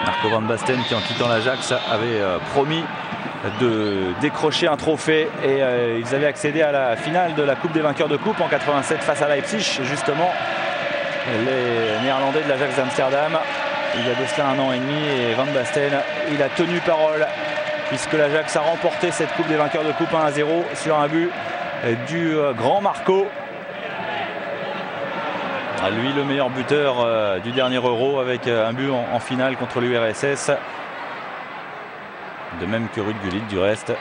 Marco Van Basten qui, en quittant l'Ajax, avait promis de décrocher un trophée, et ils avaient accédé à la finale de la Coupe des vainqueurs de coupe en 87 face à Leipzig, justement, les Néerlandais de l'Ajax d'Amsterdam, il y a de cela 1 an et demi. Et Van Basten, il a tenu parole, puisque l'Ajax a remporté cette Coupe des vainqueurs de coupe 1-0 sur un but du grand Marco. Lui, le meilleur buteur du dernier Euro, avec un but en finale contre l'URSS. De même que Ruud Gullit du reste.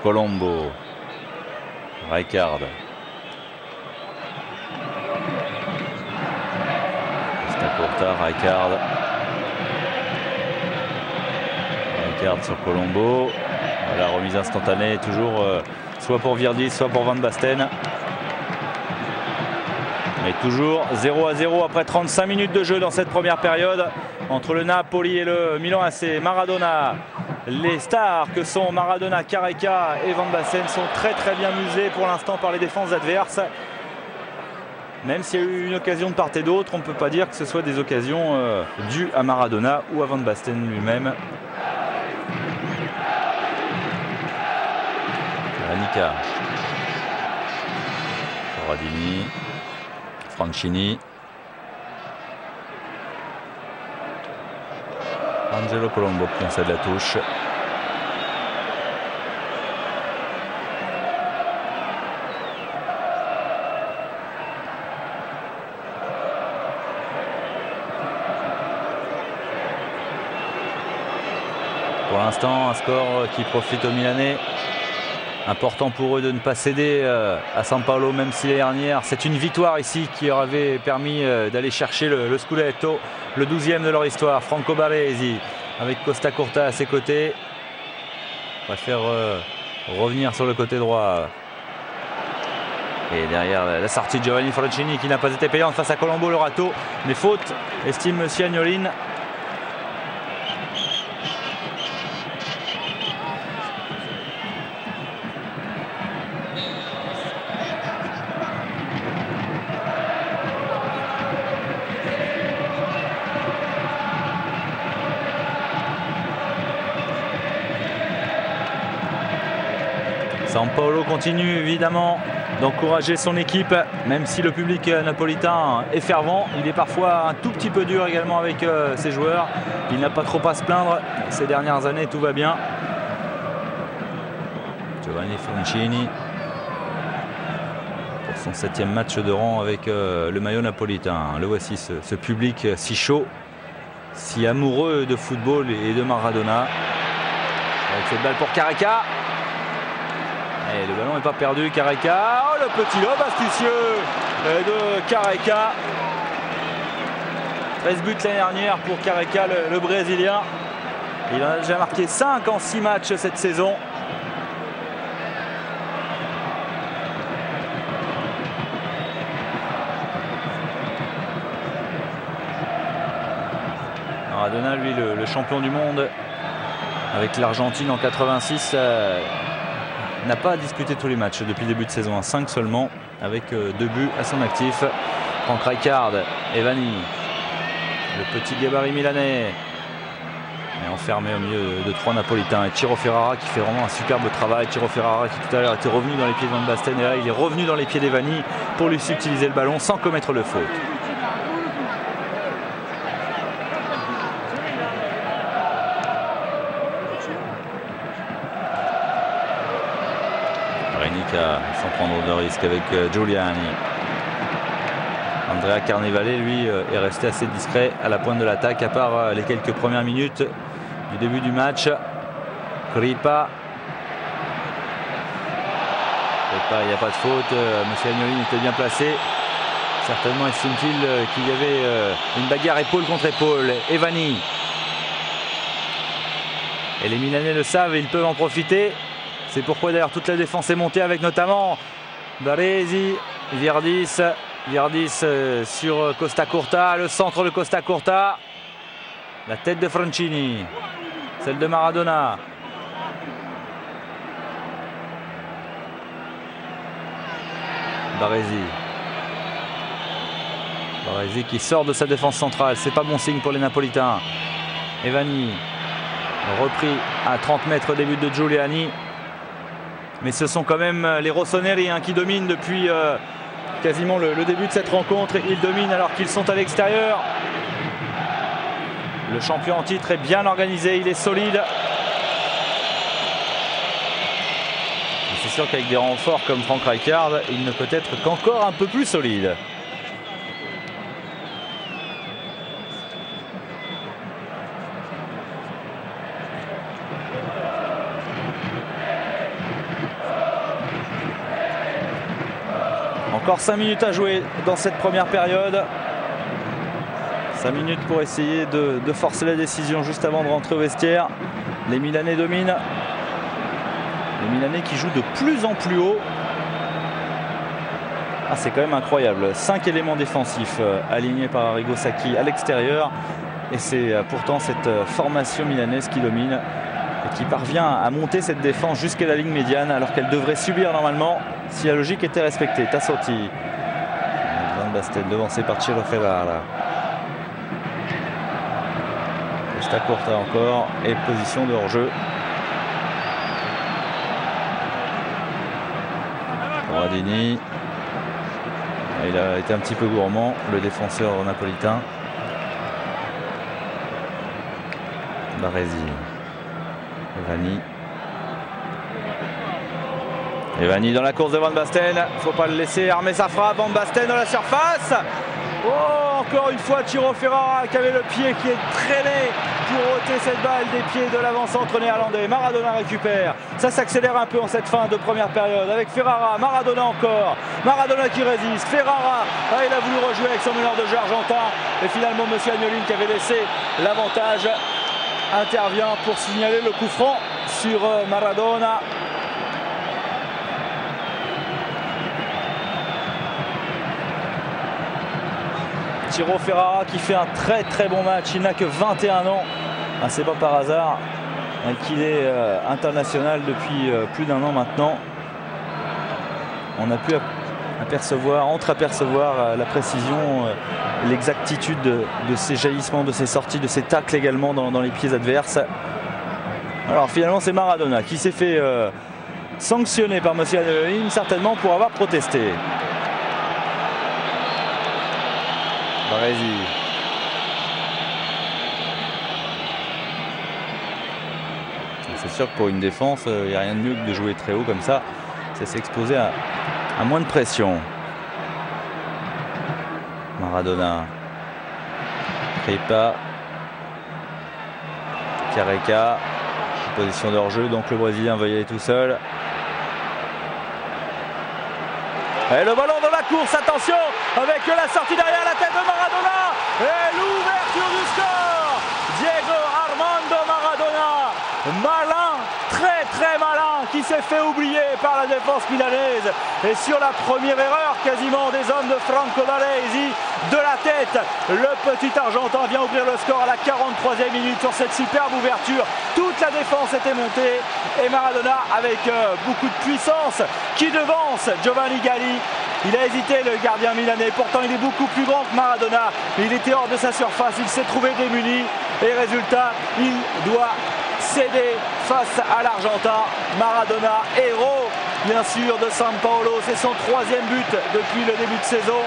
Colombo. Rijkaard. Costa Curta, Rijkaard. Rijkaard sur Colombo. La remise instantanée, toujours soit pour Virdis, soit pour Van Basten. Mais toujours 0-0 après 35 minutes de jeu dans cette première période entre le Napoli et le Milan AC. Maradona, les stars que sont Maradona, Careca et Van Basten sont très bien muselés pour l'instant par les défenses adverses. Même s'il y a eu une occasion de part et d'autre, on ne peut pas dire que ce soit des occasions dues à Maradona ou à Van Basten lui-même. Renica. Corradini. Franchini. Angelo Colombo qui concède la touche. Pour l'instant, un score qui profite aux Milanais. Important pour eux de ne pas céder à San Paolo, même si l'année dernière, c'est une victoire ici qui leur avait permis d'aller chercher le Scudetto, le 12e de leur histoire. Franco Baresi avec Costa Curta à ses côtés. On va faire revenir sur le côté droit. Et derrière la sortie de Giovanni Franchini qui n'a pas été payante face à Colombo, le râteau. Mais faute, estime Siagnolin. San Paolo continue évidemment d'encourager son équipe, même si le public napolitain est fervent. Il est parfois un tout petit peu dur également avec ses joueurs. Il n'a pas trop à se plaindre. Ces dernières années, tout va bien. Giovanni Franchini pour son 7e match de rang avec le maillot napolitain. Le voici, ce public si chaud, si amoureux de football et de Maradona. Avec cette balle pour Careca. Et le ballon n'est pas perdu, Careca. Oh, le petit lob astucieux de Careca. 13 buts l'année dernière pour Careca, le Brésilien. Il en a déjà marqué 5 en 6 matchs cette saison. Maradona, lui, le champion du monde avec l'Argentine en 86, n'a pas disputé tous les matchs depuis le début de saison, 5 seulement, avec 2 buts à son actif. Frank Rijkaard, Evani, le petit gabarit milanais, est enfermé au milieu de 3 Napolitains. Et Ciro Ferrara qui fait vraiment un superbe travail. Ciro Ferrara qui tout à l'heure était revenu dans les pieds de Van Basten, et là il est revenu dans les pieds d'Evani pour lui subtiliser le ballon sans commettre le faute. Sans prendre de risque avec Giuliani. Andrea Carnevale, lui, est resté assez discret à la pointe de l'attaque, à part les quelques premières minutes du début du match. Crippa. Il n'y a pas de faute. Monsieur Agnolin était bien placé. Certainement estime-t-il qu'il y avait une bagarre épaule contre épaule. Evani. Et les Milanais le savent et ils peuvent en profiter. C'est pourquoi d'ailleurs toute la défense est montée avec notamment Baresi, Virdis sur Costa Curta, le centre de Costa Curta, la tête de Francini, celle de Maradona. Baresi qui sort de sa défense centrale, c'est pas bon signe pour les Napolitains. Evani, repris à 30 mètres des buts de Giuliani. Mais ce sont quand même les Rossoneri qui dominent depuis quasiment le début de cette rencontre. Ils dominent alors qu'ils sont à l'extérieur. Le champion en titre est bien organisé, il est solide. C'est sûr qu'avec des renforts comme Frank Rijkaard, il ne peut être qu'encore un peu plus solide. Encore 5 minutes à jouer dans cette première période. 5 minutes pour essayer de forcer la décision juste avant de rentrer au vestiaire. Les Milanais dominent. Les Milanais qui jouent de plus en plus haut. Ah, c'est quand même incroyable. 5 éléments défensifs alignés par Arrigo Sacchi à l'extérieur. Et c'est pourtant cette formation milanaise qui domine et qui parvient à monter cette défense jusqu'à la ligne médiane alors qu'elle devrait subir normalement si la logique était respectée. Tassotti. Van Basten devancé par Ciro Ferrara. Costa Curta encore et position de hors-jeu. Corradini. Il a été un petit peu gourmand, le défenseur napolitain. Baresi. Evani dans la course de Van Basten. Il ne faut pas le laisser armer sa frappe. Van Basten dans la surface. Oh, encore une fois Ciro Ferrara qui avait le pied qui est traîné pour ôter cette balle des pieds de l'avant-centre néerlandais. Maradona récupère. Ça s'accélère un peu en cette fin de première période avec Ferrara. Maradona encore. Maradona qui résiste. Ferrara, il a voulu rejouer avec son meneur de jeu argentin. Et finalement, monsieur Agnolin qui avait laissé l'avantage intervient pour signaler le coup franc sur Maradona. Ciro Ferrara qui fait un très bon match. Il n'a que 21 ans. Ah, c'est pas par hasard qu'il est international depuis plus d'un an maintenant. On a pu entreapercevoir la précision, l'exactitude de ses jaillissements, de ses sorties, de ses tacles également dans les pieds adverses. Alors finalement c'est Maradona qui s'est fait sanctionner par monsieur Agnolin, certainement pour avoir protesté. Baresi. C'est sûr que pour une défense, il n'y a rien de mieux que de jouer très haut comme ça. C'est s'exposer à moins de pression. Maradona. Crippa. Careca. Position de hors-jeu, donc le Brésilien va y aller tout seul. Et le ballon dans la course, attention, avec la sortie derrière la tête de Maradona. Et l'ouverture du score, Diego Armando Maradona, malin, très malin, qui s'est fait oublier par la défense milanaise. Et sur la première erreur quasiment des hommes de Franco Baresi, de la tête, le petit Argentin vient ouvrir le score à la 43e minute sur cette superbe ouverture. Toute la défense était montée et Maradona avec beaucoup de puissance qui devance Giovanni Galli. Il a hésité, le gardien milanais, pourtant il est beaucoup plus grand que Maradona. Il était hors de sa surface, il s'est trouvé démuni et résultat, il doit céder face à l'Argentin. Maradona, héros bien sûr de San Paolo, c'est son 3e but depuis le début de saison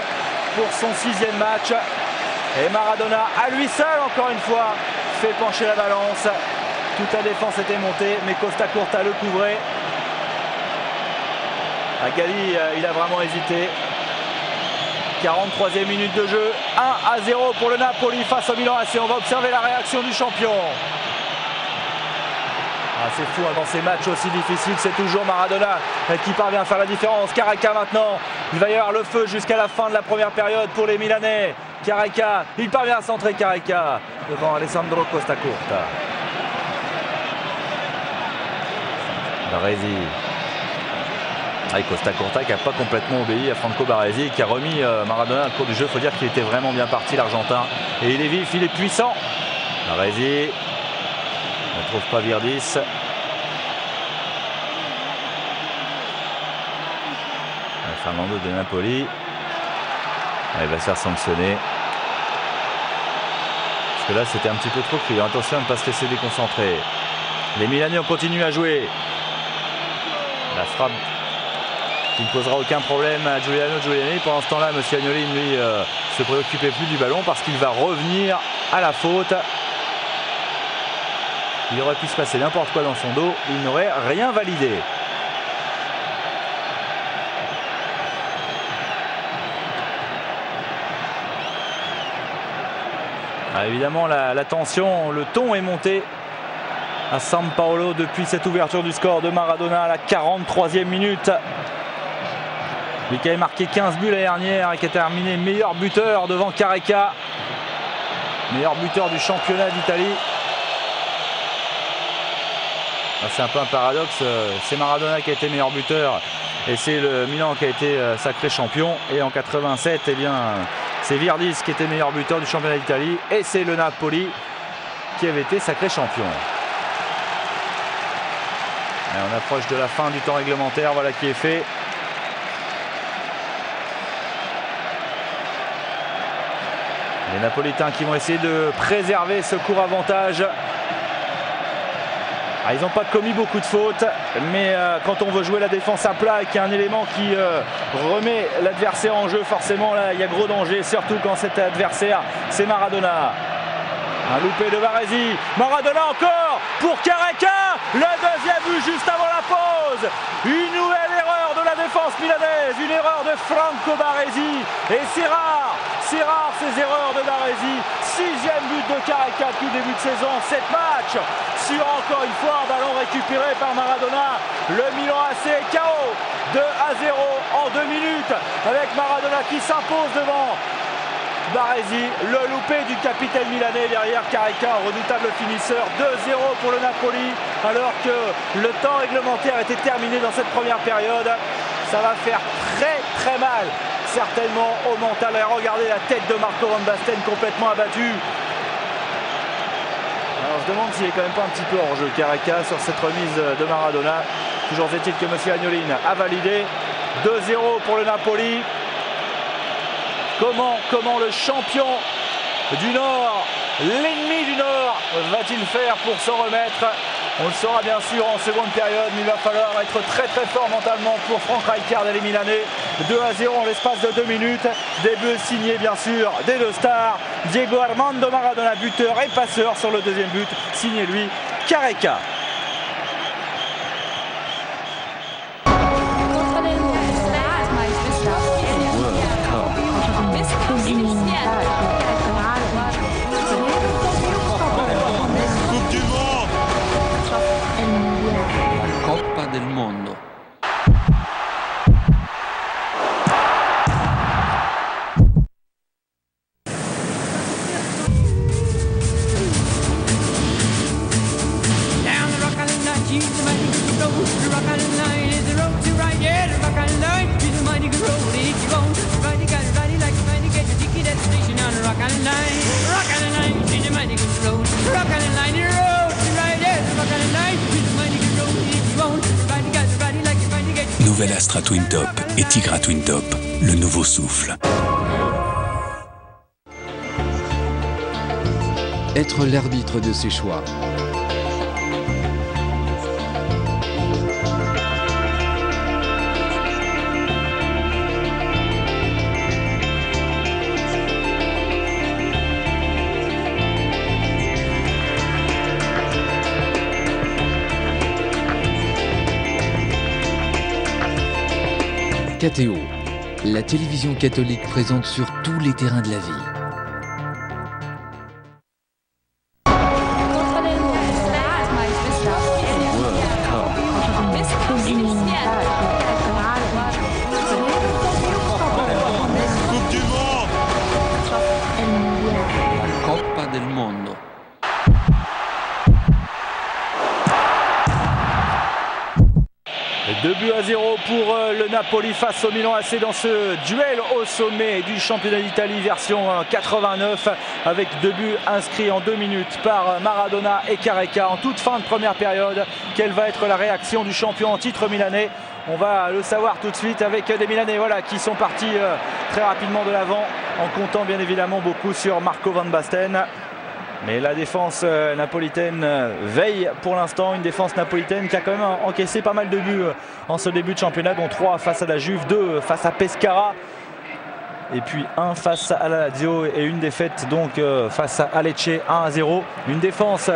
pour son 6e match. Et Maradona, à lui seul encore une fois, fait pencher la balance. Toute la défense était montée, mais Costa Curta le couvrait. Galli, il a vraiment hésité. 43e minute de jeu, 1-0 pour le Napoli face au Milan AC. On va observer la réaction du champion. C'est fou, dans ces matchs aussi difficiles, c'est toujours Maradona qui parvient à faire la différence. Careca maintenant, il va y avoir le feu jusqu'à la fin de la première période pour les Milanais. Careca, il parvient à centrer Careca devant Alessandro Costa Curta. Baresi. Costa Curta qui n'a pas complètement obéi à Franco Baresi, qui a remis Maradona au cours du jeu. Il faut dire qu'il était vraiment bien parti, l'Argentin. Et il est vif, il est puissant. Baresi ne trouve pas Virdis. Fernando de Napoli. Il va se faire sanctionner. Parce que là, c'était un petit peu trop criant. Attention à ne pas se laisser déconcentrer. Les Milanais ont continué à jouer. La frappe qui ne posera aucun problème à Giuliano Giuliani. Pendant ce temps-là, M. Agnolin, lui, se préoccupait plus du ballon parce qu'il va revenir à la faute. Il aurait pu se passer n'importe quoi dans son dos. Il n'aurait rien validé. Évidemment, la tension, le ton est monté à San Paolo depuis cette ouverture du score de Maradona à la 43e minute. Lui qui avait marqué 15 buts l'année dernière et qui a terminé meilleur buteur devant Careca. Meilleur buteur du championnat d'Italie. C'est un peu un paradoxe. C'est Maradona qui a été meilleur buteur et c'est le Milan qui a été sacré champion. Et en 87, eh bien, c'est Virdis qui était meilleur buteur du championnat d'Italie et c'est le Napoli qui avait été sacré champion. Et on approche de la fin du temps réglementaire, voilà qui est fait. Les Napolitains qui vont essayer de préserver ce court avantage. Ils n'ont pas commis beaucoup de fautes, mais quand on veut jouer la défense à plat et qu'il y a un élément qui remet l'adversaire en jeu, forcément là il y a gros danger, surtout quand cet adversaire c'est Maradona. Un loupé de Baresi, Maradona encore pour Careca, le deuxième but juste avant la pause. Une nouvelle erreur de la défense milanaise, une erreur de Franco Baresi, et c'est rare ces erreurs de Baresi. 6e but de Careca depuis le début de saison, 7 matchs sur encore une fois un ballon récupéré par Maradona. Le Milan AC est KO 2-0 en 2 minutes avec Maradona qui s'impose devant Baresi. Le loupé du capitaine milanais derrière Careca, un redoutable finisseur. 2-0 pour le Napoli alors que le temps réglementaire était terminé dans cette première période. Ça va faire très mal certainement au mental. Et regardez la tête de Marco Van Basten complètement abattu. Alors je demande s'il est quand même pas un petit peu hors jeu Careca sur cette remise de Maradona. Toujours est-il que M. Agnolin a validé. 2-0 pour le Napoli. Comment le champion du Nord, l'ennemi du Nord, va-t-il faire pour s'en remettre? On le saura bien sûr en seconde période, mais il va falloir être très fort mentalement pour Frank Rijkaard et les Milanais. 2-0 en l'espace de 2 minutes. Des buts signés bien sûr des deux stars. Diego Armando Maradona, buteur et passeur sur le deuxième but. Signé lui, Careca. Del mondo. Nouvelle Astra Twin Top et Tigra Twin Top, le nouveau souffle. Être l'arbitre de ses choix. KTO, la télévision catholique présente sur tous les terrains de la vie. Coppa del Mondo. Et 2-0 pour le Napoli face au Milan AC dans ce duel au sommet du championnat d'Italie version 89 avec 2 buts inscrits en 2 minutes par Maradona et Careca en toute fin de première période. Quelle va être la réaction du champion en titre milanais? On va le savoir tout de suite avec des Milanais qui sont partis très rapidement de l'avant en comptant bien évidemment beaucoup sur Marco Van Basten. Mais la défense napolitaine veille pour l'instant, une défense napolitaine qui a quand même encaissé pas mal de buts en ce début de championnat, dont 3 face à la Juve, 2 face à Pescara et puis 1 face à la Lazio et une défaite donc face à Lecce 1-0. Une défense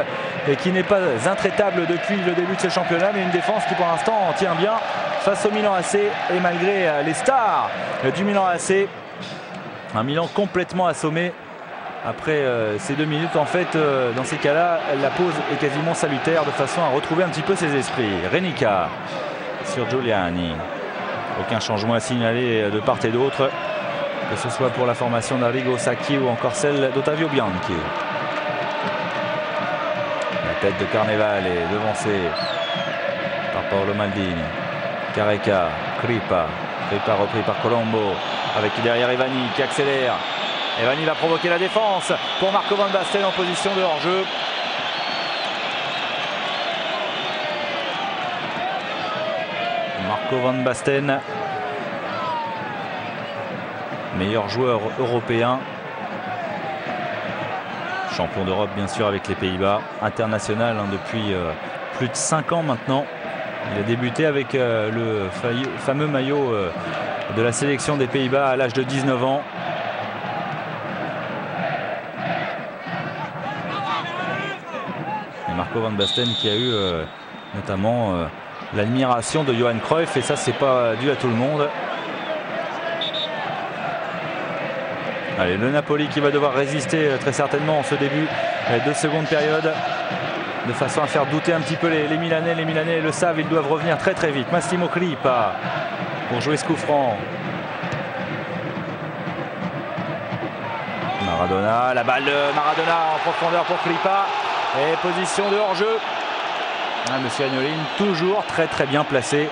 qui n'est pas intraitable depuis le début de ce championnat, mais une défense qui pour l'instant tient bien face au Milan AC et malgré les stars du Milan AC. Un Milan complètement assommé. Après ces 2 minutes, en fait, dans ces cas-là, la pause est quasiment salutaire de façon à retrouver un petit peu ses esprits. Renica sur Giuliani. Aucun changement à signaler de part et d'autre, que ce soit pour la formation d'Arrigo Sacchi ou encore celle d'Ottavio Bianchi. La tête de Carneval est devancée par Paolo Maldini. Careca, Kripa repris par Colombo, avec derrière Evani qui accélère. Evani va provoquer la défense pour Marco Van Basten en position de hors-jeu. Marco Van Basten, meilleur joueur européen, champion d'Europe bien sûr avec les Pays-Bas, international depuis plus de 5 ans maintenant. Il a débuté avec le fameux maillot de la sélection des Pays-Bas à l'âge de 19 ans. Marco Van Basten qui a eu notamment l'admiration de Johan Cruyff, et ça c'est pas dû à tout le monde. Allez, le Napoli qui va devoir résister très certainement en ce début de seconde période, de façon à faire douter un petit peu les Milanais. Les Milanais le savent, ils doivent revenir très très vite. Massimo Kripa pour jouer ce coup franc. Maradona, la balle de Maradona en profondeur pour Kripa. Et position de hors-jeu. Monsieur Agnolin, toujours très très bien placé.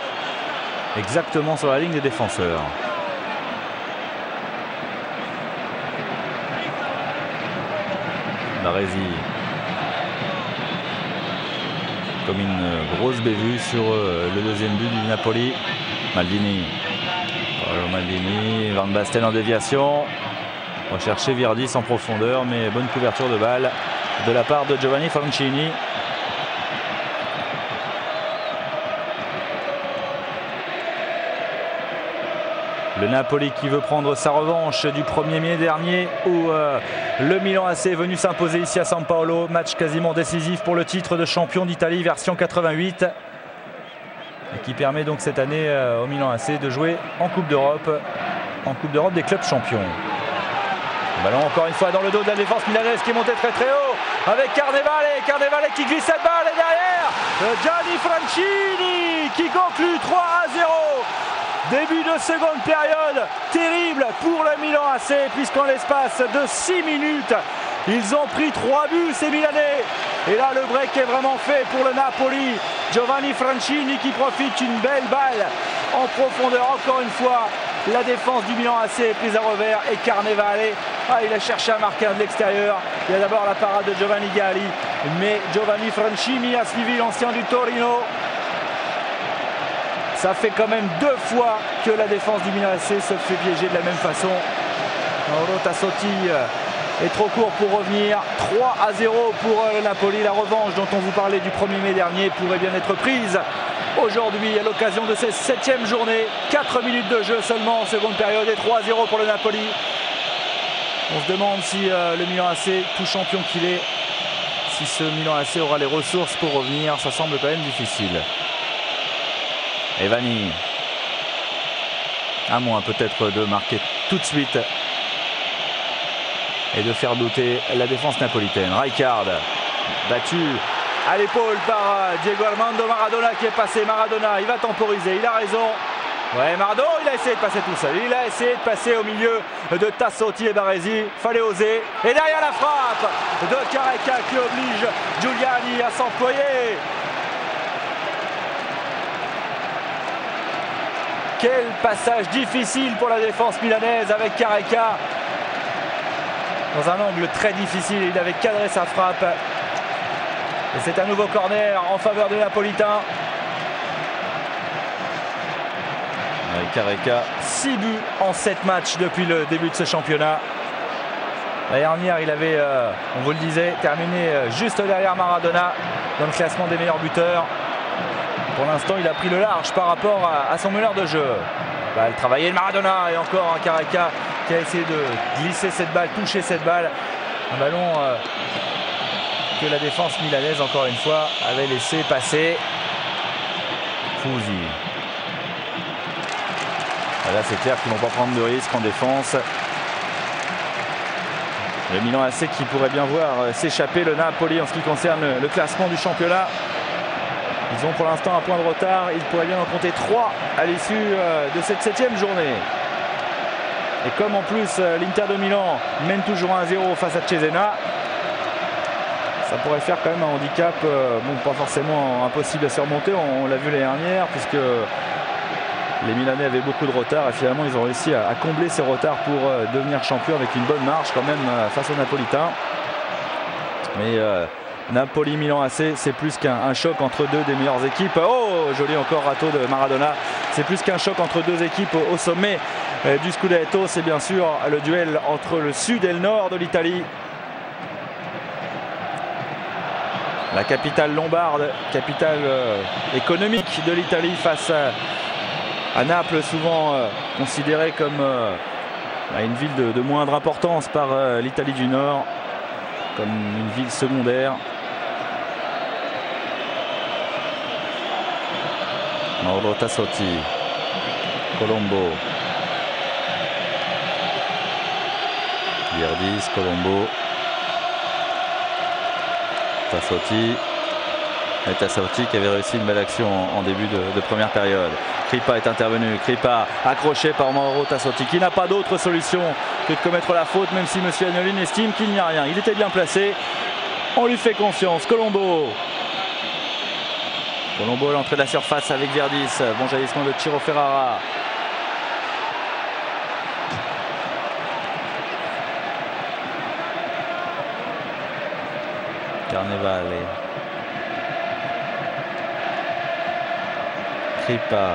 Exactement sur la ligne des défenseurs. Baresi. Comme une grosse bévue sur le deuxième but du Napoli. Maldini. Paolo Maldini. Van Basten en déviation. Rechercher Virdis en profondeur, mais bonne couverture de balle de la part de Giovanni Francini. Le Napoli qui veut prendre sa revanche du 1er mai dernier où le Milan AC est venu s'imposer ici à San Paolo. Match quasiment décisif pour le titre de champion d'Italie version 88. Et qui permet donc cette année au Milan AC de jouer en Coupe d'Europe des clubs champions. Le ballon encore une fois dans le dos de la défense milanaise qui est montée très très haut avec Carnevale qui glisse cette balle, et derrière Gianni Francini qui conclut 3-0. Début de seconde période terrible pour le Milan AC, puisqu'en l'espace de 6 minutes ils ont pris 3 buts ces Milanais. Et là le break est vraiment fait pour le Napoli. Giovanni Francini qui profite une belle balle en profondeur. Encore une fois, la défense du Milan AC est prise à revers et Carnevale, il a cherché à marquer de l'extérieur. Il y a d'abord la parade de Giovanni Galli, mais Giovanni Francini a suivi l'ancien du Torino. Ça fait quand même 2 fois que la défense du Milan AC se fait piéger de la même façon. Mauro Tassotti est trop court pour revenir. 3-0 pour le Napoli. La revanche dont on vous parlait du 1er mai dernier pourrait bien être prise aujourd'hui à l'occasion de cette 7e journée. 4 minutes de jeu seulement en seconde période et 3-0 pour le Napoli. On se demande si le Milan AC, tout champion qu'il est, si ce Milan AC aura les ressources pour revenir. Ça semble quand même difficile. Et Vanni, à moins peut-être de marquer tout de suite et de faire douter la défense napolitaine. Rijkaard, battu à l'épaule par Diego Armando Maradona qui est passé. Maradona, il va temporiser, il a raison. Ouais, Maradona, il a essayé de passer tout seul. Il a essayé de passer au milieu de Tassotti et Baresi. Fallait oser. Et derrière la frappe de Careca qui oblige Giuliani à s'employer. Quel passage difficile pour la défense milanaise avec Careca. Dans un angle très difficile, il avait cadré sa frappe. Et c'est un nouveau corner en faveur des Napolitains. Careca, 6 buts en 7 matchs depuis le début de ce championnat. L'année dernière, il avait, on vous le disait, terminé juste derrière Maradona dans le classement des meilleurs buteurs. Pour l'instant, il a pris le large par rapport à son meneur de jeu. Balle travaillée de Maradona et encore un Careca qui a essayé de glisser cette balle, toucher cette balle. Un ballon que la défense milanaise, encore une fois, avait laissé passer. Fouzi. Là, c'est clair qu'ils ne vont pas prendre de risques en défense. Le Milan AC qui pourrait bien voir s'échapper le Napoli en ce qui concerne le classement du championnat. Ils ont pour l'instant un point de retard. Ils pourraient bien en compter 3 à l'issue de cette 7e journée. Et comme en plus l'Inter de Milan mène toujours 1-0 face à Cesena, ça pourrait faire quand même un handicap, bon, pas forcément impossible à surmonter. On l'a vu l'année dernière puisque les Milanais avaient beaucoup de retard et finalement ils ont réussi à combler ces retards pour devenir champion avec une bonne marche quand même face aux Napolitains. Mais Napoli-Milan AC, c'est plus qu'un choc entre deux des meilleures équipes. Oh, joli encore râteau de Maradona. C'est plus qu'un choc entre deux équipes au sommet du Scudetto. C'est bien sûr le duel entre le sud et le nord de l'Italie. La capitale lombarde, capitale économique de l'Italie face à Naples, souvent considérée comme une ville de moindre importance par l'Italie du Nord, comme une ville secondaire. Mauro Tassotti, Colombo, Virdis, Colombo, Tassotti. Et Tassotti qui avait réussi une belle action en début de première période. Crippa est intervenu, Crippa accroché par Mauro Tassotti qui n'a pas d'autre solution que de commettre la faute, même si M. Agnolin estime qu'il n'y a rien. Il était bien placé, on lui fait confiance. Colombo à l'entrée de la surface avec Virdis. Bon jaillissement de Ciro Ferrara. Carnevale. Crippa.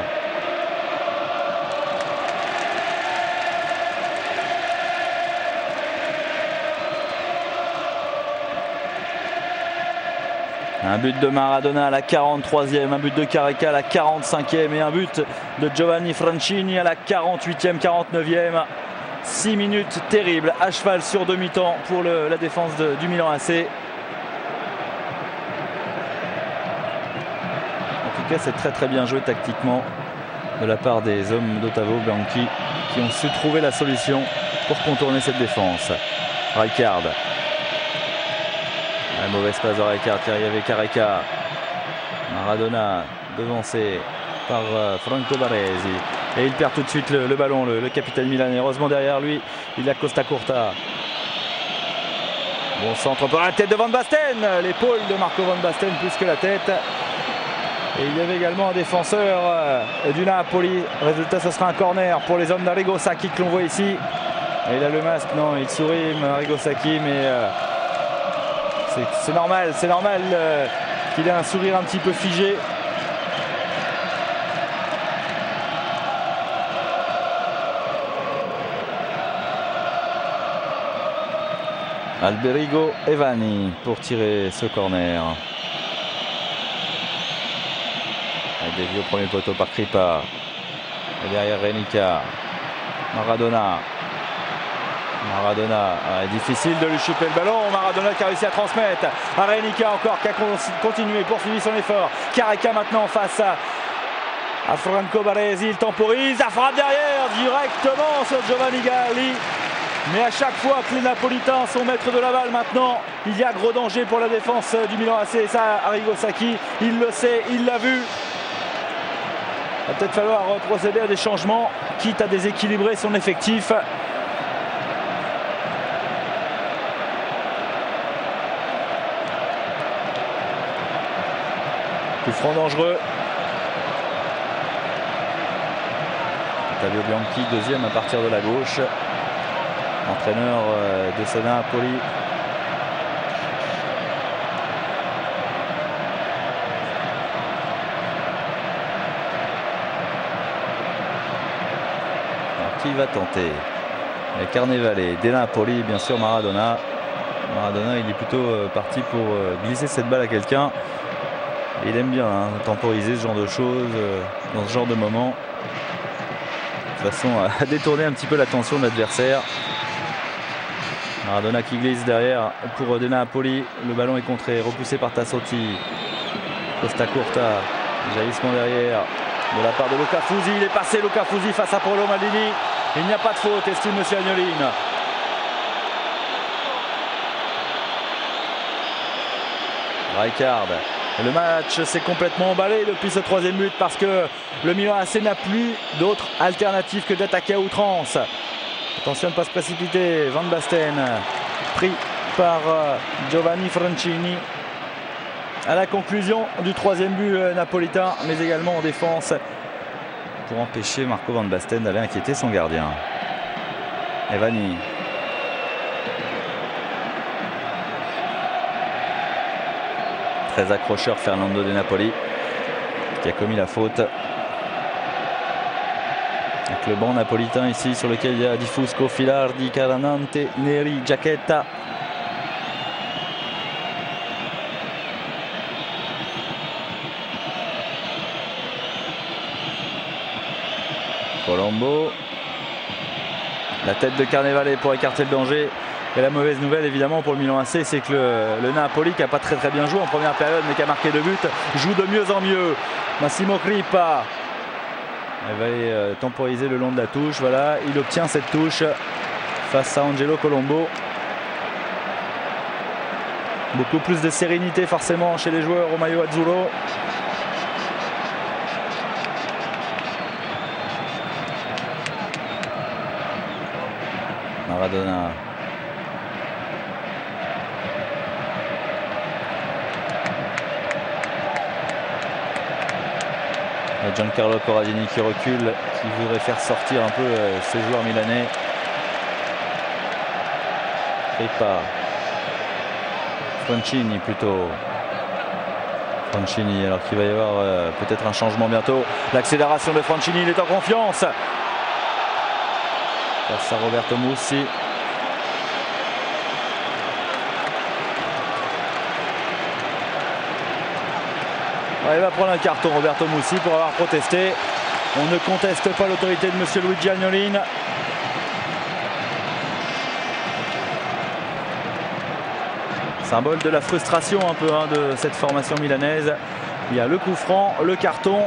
Un but de Maradona à la 43e, un but de Careca à la 45e et un but de Giovanni Francini à la 48e, 49e. 6 minutes terribles à cheval sur demi-temps pour la défense du Milan AC. En tout cas, c'est très très bien joué tactiquement de la part des hommes d'Ottavio Bianchi qui ont su trouver la solution pour contourner cette défense. Rijkaard. La mauvaise passe de Rijkaard qui arrive avec Careca. Maradona devancé par Franco Baresi. Et il perd tout de suite le ballon, le capitaine milanais. Heureusement derrière lui, il a Costa Curta. Bon centre pour la tête de Van Basten. L'épaule de Marco Van Basten plus que la tête. Et il y avait également un défenseur du Napoli. Résultat, ce sera un corner pour les hommes d'Arrigo Sacchi que l'on voit ici. Et il a le masque, non, il sourit, Arrigo Sacchi, mais c'est normal qu'il ait un sourire un petit peu figé. Alberigo Evani pour tirer ce corner. Dévié au premier poteau par Kripa. Et derrière Renica. Maradona, difficile de lui choper le ballon. Maradona qui a réussi à transmettre à Renica encore, qui a continué, poursuivi son effort. Careca maintenant face à Franco Baresi. Il temporise, la frappe derrière directement sur Giovanni Galli. Mais à chaque fois que les Napolitains sont maîtres de la balle maintenant, il y a gros danger pour la défense du Milan AC. Et ça, Arrigo Sacchi, il le sait, il l'a vu. Il va peut-être falloir procéder à des changements, quitte à déséquilibrer son effectif. Coup franc dangereux. Ottavio Bianchi, deuxième à partir de la gauche. Entraîneur de ce Napoli. Alors, qui va tenter? Carnevale, De Napoli, bien sûr Maradona. Maradona, il est plutôt parti pour glisser cette balle à quelqu'un. Il aime bien temporiser ce genre de choses dans ce genre de moment. De façon à détourner un petit peu l'attention de l'adversaire. Maradona qui glisse derrière pour De Napoli. Le ballon est contré, repoussé par Tassotti. Costa Curta, jaillissement derrière de la part de Luca Fusi. Il est passé, Luca Fusi, face à Paolo Maldini. Il n'y a pas de faute, estime M. Agnolin. Rijkaard. Le match s'est complètement emballé depuis ce troisième but parce que le Milan AC n'a plus d'autre alternative que d'attaquer à outrance. Attention à ne pas se précipiter. Van Basten pris par Giovanni Francini à la conclusion du troisième but napolitain, mais également en défense pour empêcher Marco Van Basten d'aller inquiéter son gardien. Evani. Très accrocheur Fernando De Napoli qui a commis la faute. Avec le banc napolitain ici sur lequel il y a Di Fusco, Filardi, Caranante, Neri, Giacchetta. Colombo. La tête de Carnevale pour écarter le danger. Et la mauvaise nouvelle évidemment pour le Milan AC, c'est que le Napoli, qui n'a pas très bien joué en première période mais qui a marqué 2 buts, joue de mieux en mieux. Massimo Crippa. Elle va aller temporiser le long de la touche. Voilà, il obtient cette touche face à Angelo Colombo. Beaucoup plus de sérénité forcément chez les joueurs au maillot azzurro. Maradona. Giancarlo Corradini qui recule, qui voudrait faire sortir un peu ses joueurs milanais. Crippa. Francini plutôt. Francini, alors qu'il va y avoir peut-être un changement bientôt. L'accélération de Francini, il est en confiance. Face à Roberto Mussi. Il va prendre un carton, Roberto Mussi, pour avoir protesté. On ne conteste pas l'autorité de M. Luigi Agnolin. Symbole de la frustration un peu de cette formation milanaise. Il y a le coup franc, le carton.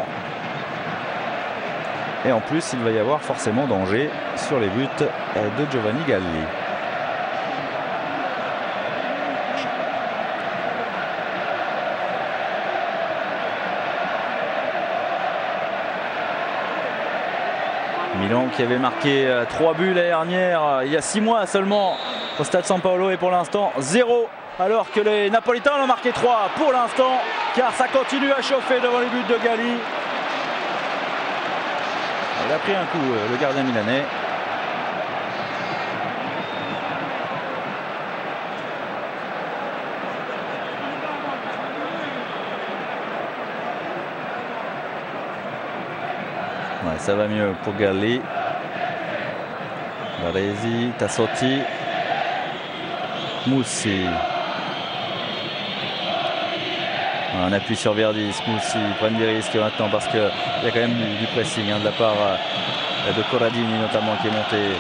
Et en plus, il va y avoir forcément danger sur les buts de Giovanni Galli. Milan qui avait marqué 3 buts l'année dernière, il y a 6 mois seulement au stade San Paolo, et pour l'instant 0, alors que les Napolitains en ont marqué 3 pour l'instant. car ça continue à chauffer devant les buts de Galli. Il a pris un coup, le gardien milanais. Ouais, ça va mieux pour Galli. Baresi, Tassotti, Moussi. On appuie sur Virdis, Moussi prennent des risques maintenant parce qu'il y a quand même du pressing de la part de Corradini notamment qui est monté.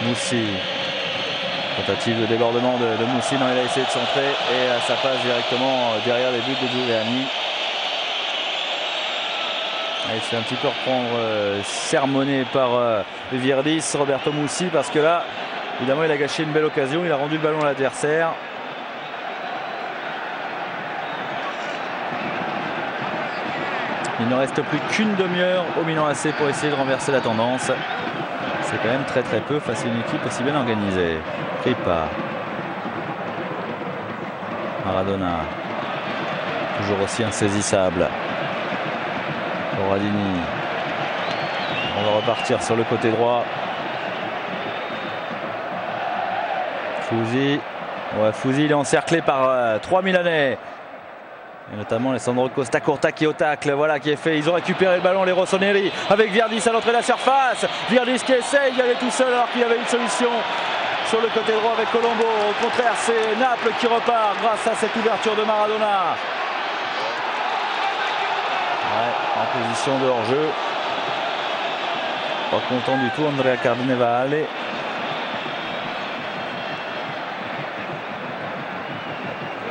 Moussi. Tentative de débordement de Moussi, non, il a essayé de centrer et ça passe directement derrière les buts de Giuliani. Il se fait un petit peu reprendre sermonné par Virdis, Roberto Moussi, parce que là, évidemment, il a gâché une belle occasion, il a rendu le ballon à l'adversaire. Il ne reste plus qu'une demi-heure au Milan AC pour essayer de renverser la tendance. C'est quand même très peu face à une équipe aussi bien organisée. Kripa. Maradona. Toujours aussi insaisissable. Corradini. On va repartir sur le côté droit. Fusi. Ouais, Fusi, il est encerclé par 3 Milanais. Et notamment Alessandro Costa Curta qui est au tacle, voilà qui est fait. Ils ont récupéré le ballon, les Rossoneri, avec Virdis à l'entrée de la surface. Virdis qui essaye d'y aller tout seul alors qu'il y avait une solution sur le côté droit avec Colombo. Au contraire, c'est Naples qui repart grâce à cette ouverture de Maradona. Ouais, en position de hors-jeu. Pas content du tout Andrea Carnevale.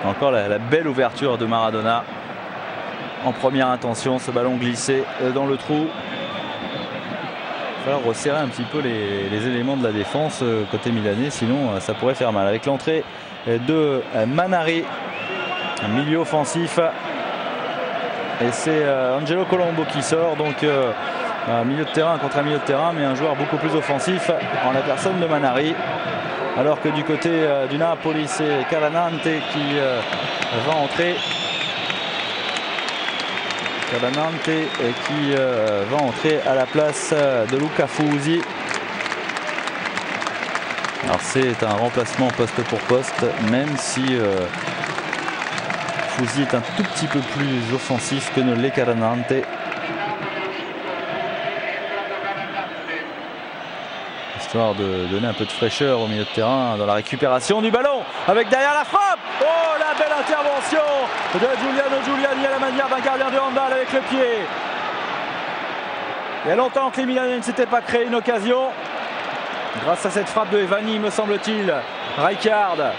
Encore la belle ouverture de Maradona en première intention, ce ballon glissé dans le trou. Il va falloir resserrer un petit peu les éléments de la défense côté milanais, sinon ça pourrait faire mal. Avec l'entrée de Manari, un milieu offensif, et c'est Angelo Colombo qui sort, donc un milieu de terrain contre un milieu de terrain, mais un joueur beaucoup plus offensif en la personne de Manari. Alors que du côté du Napoli, c'est Calanante qui va entrer. Calanante qui va entrer à la place de Luca Fusi. Alors c'est un remplacement poste pour poste, même si Fusi est un tout petit peu plus offensif que ne l'est Calanante. Histoire de donner un peu de fraîcheur au milieu de terrain dans la récupération du ballon, avec derrière la frappe. Oh, la belle intervention de Giuliano Giuliani à la manière d'un gardien de handball avec le pied. Il y a longtemps que les Milanais ne s'étaient pas créé une occasion. Grâce à cette frappe de Evani, me semble-t-il. Rijkaard.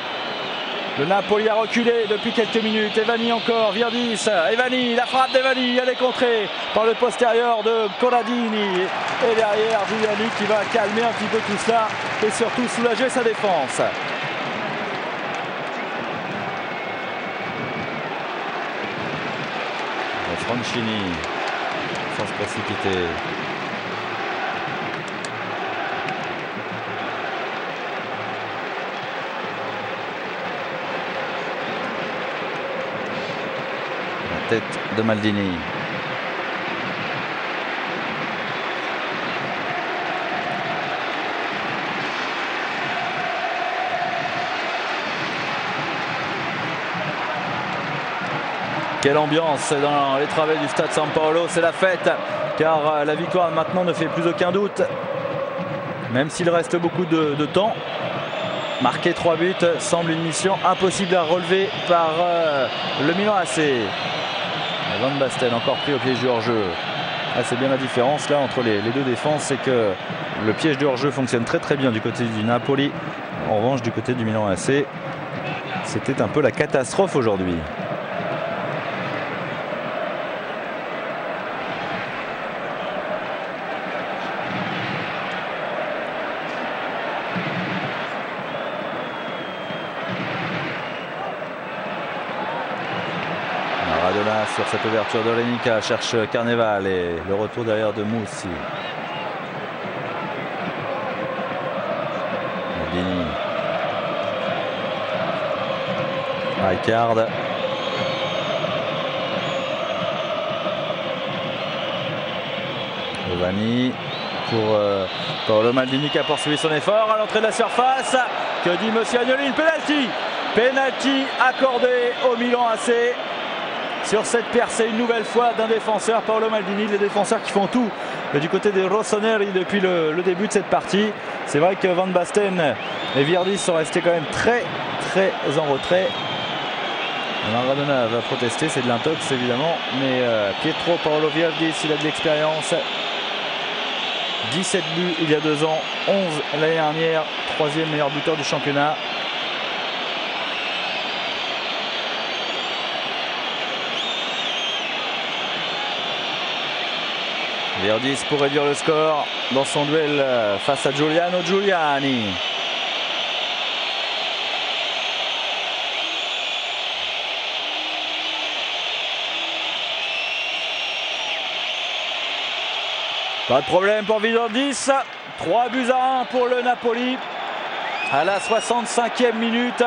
Le Napoli a reculé depuis quelques minutes. Evani encore, Virdis, Evani, la frappe d'Evani, elle est contrée par le postérieur de Corradini. Et derrière, Giuliani qui va calmer un petit peu tout cela et surtout soulager sa défense. Francini, sans se précipiter. Tête de Maldini. Quelle ambiance dans les travées du stade San Paolo, c'est la fête car la victoire maintenant ne fait plus aucun doute, même s'il reste beaucoup de temps. Marquer 3 buts semble une mission impossible à relever par le Milan AC. Van Basten encore pris au piège du hors-jeu. C'est bien la différence là entre les deux défenses, c'est que le piège du hors-jeu fonctionne très bien du côté du Napoli. En revanche, du côté du Milan AC, c'était un peu la catastrophe aujourd'hui. Maradona sur cette ouverture de Lenica cherche Carnevale et le retour derrière de Moussi. Maldini. Rijkaard. Giovanni pour Paolo Maldini qui a poursuivi son effort à l'entrée de la surface. Que dit Monsieur Agnolin? Penalty! Penalty accordé au Milan AC sur cette percée une nouvelle fois d'un défenseur, Paolo Maldini. Les défenseurs qui font tout du côté des rossoneri depuis le début de cette partie. C'est vrai que Van Basten et Virdis sont restés quand même très en retrait. Maradona va protester, c'est de l'intox évidemment, mais Pietro Paolo Virdis, il a de l'expérience. 17 buts il y a 2 ans, 11 l'année dernière, 3e meilleur buteur du championnat. Virdis pour réduire le score dans son duel face à Giuliano Giuliani. Pas de problème pour Virdis. 3 buts à 1 pour le Napoli à la 65e minute.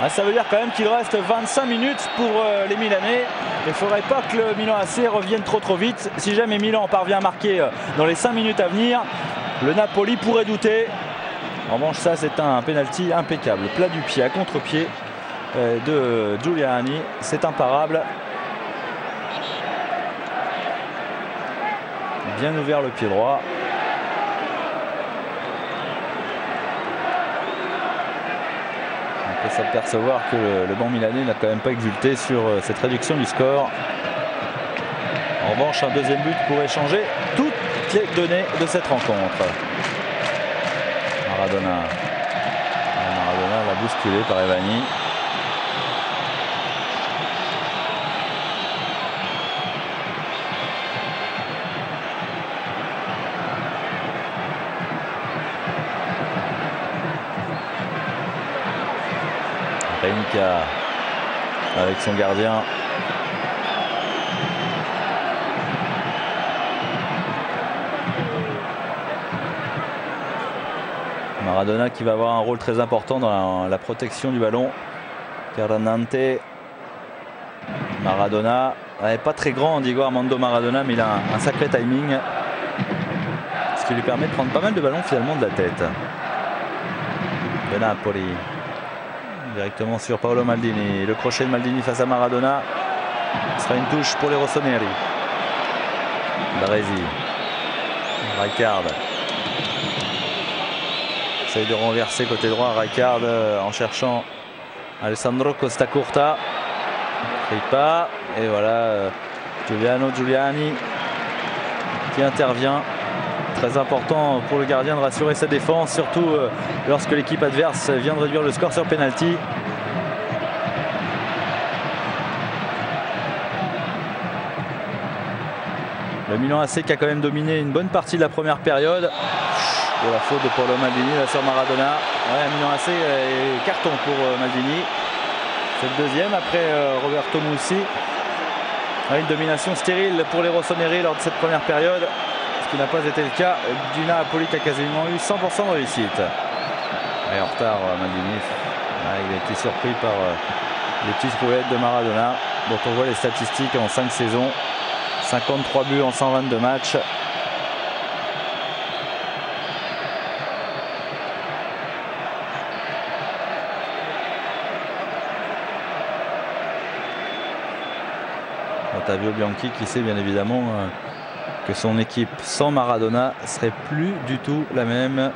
Ça veut dire quand même qu'il reste 25 minutes pour les Milanais. Il ne faudrait pas que le Milan AC revienne trop vite. Si jamais Milan parvient à marquer dans les 5 minutes à venir, le Napoli pourrait douter. En revanche, ça c'est un penalty impeccable. Plat du pied à contre-pied de Giuliani. C'est imparable. Bien ouvert le pied droit. On peut s'apercevoir que le banc milanais n'a quand même pas exulté sur cette réduction du score. En revanche, un deuxième but pourrait changer toutes les données de cette rencontre. Maradona va bousculer par Evani. Renica avec son gardien. Maradona qui va avoir un rôle très important dans la protection du ballon. Ferrante. Maradona, pas très grand Diego Armando Maradona, mais il a un sacré timing, ce qui lui permet de prendre pas mal de ballons finalement de la tête. De Napoli. Directement sur Paolo Maldini. Le crochet de Maldini face à Maradona. Ce sera une touche pour les rossoneri. Baresi. Rijkaard. Essaye de renverser côté droit. Rijkaard en cherchant Alessandro Costacurta. Pas. Et voilà Giuliano Giuliani qui intervient. Très important pour le gardien de rassurer sa défense, surtout lorsque l'équipe adverse vient de réduire le score sur penalty. Le Milan AC qui a quand même dominé une bonne partie de la première période. De la faute de Paolo Maldini là sur Maradona. Milan AC est carton pour Maldini. C'est le deuxième après Roberto Mussi. Une domination stérile pour les rossoneri lors de cette première période. Ce qui n'a pas été le cas du Napoli qui a quasiment eu 100% de réussite. Et en retard Maldini. Il a été surpris par les petites roulettes de Maradona dont on voit les statistiques en 5 saisons. 53 buts en 122 matchs. Ottavio Bianchi qui sait bien évidemment que son équipe sans Maradona serait plus du tout la même. Alors,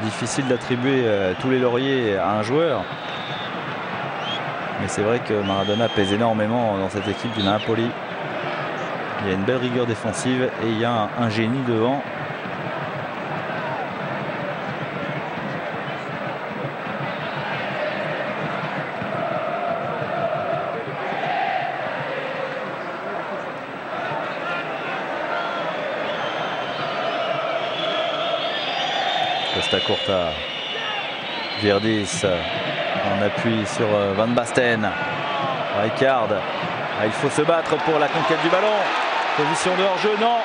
difficile d'attribuer tous les lauriers à un joueur, mais c'est vrai que Maradona pèse énormément dans cette équipe du Napoli. Il y a une belle rigueur défensive et il y a un génie devant. Costacurta, Virdis en appui sur Van Basten. Rijkaard, il faut se battre pour la conquête du ballon. Position de hors-jeu, non.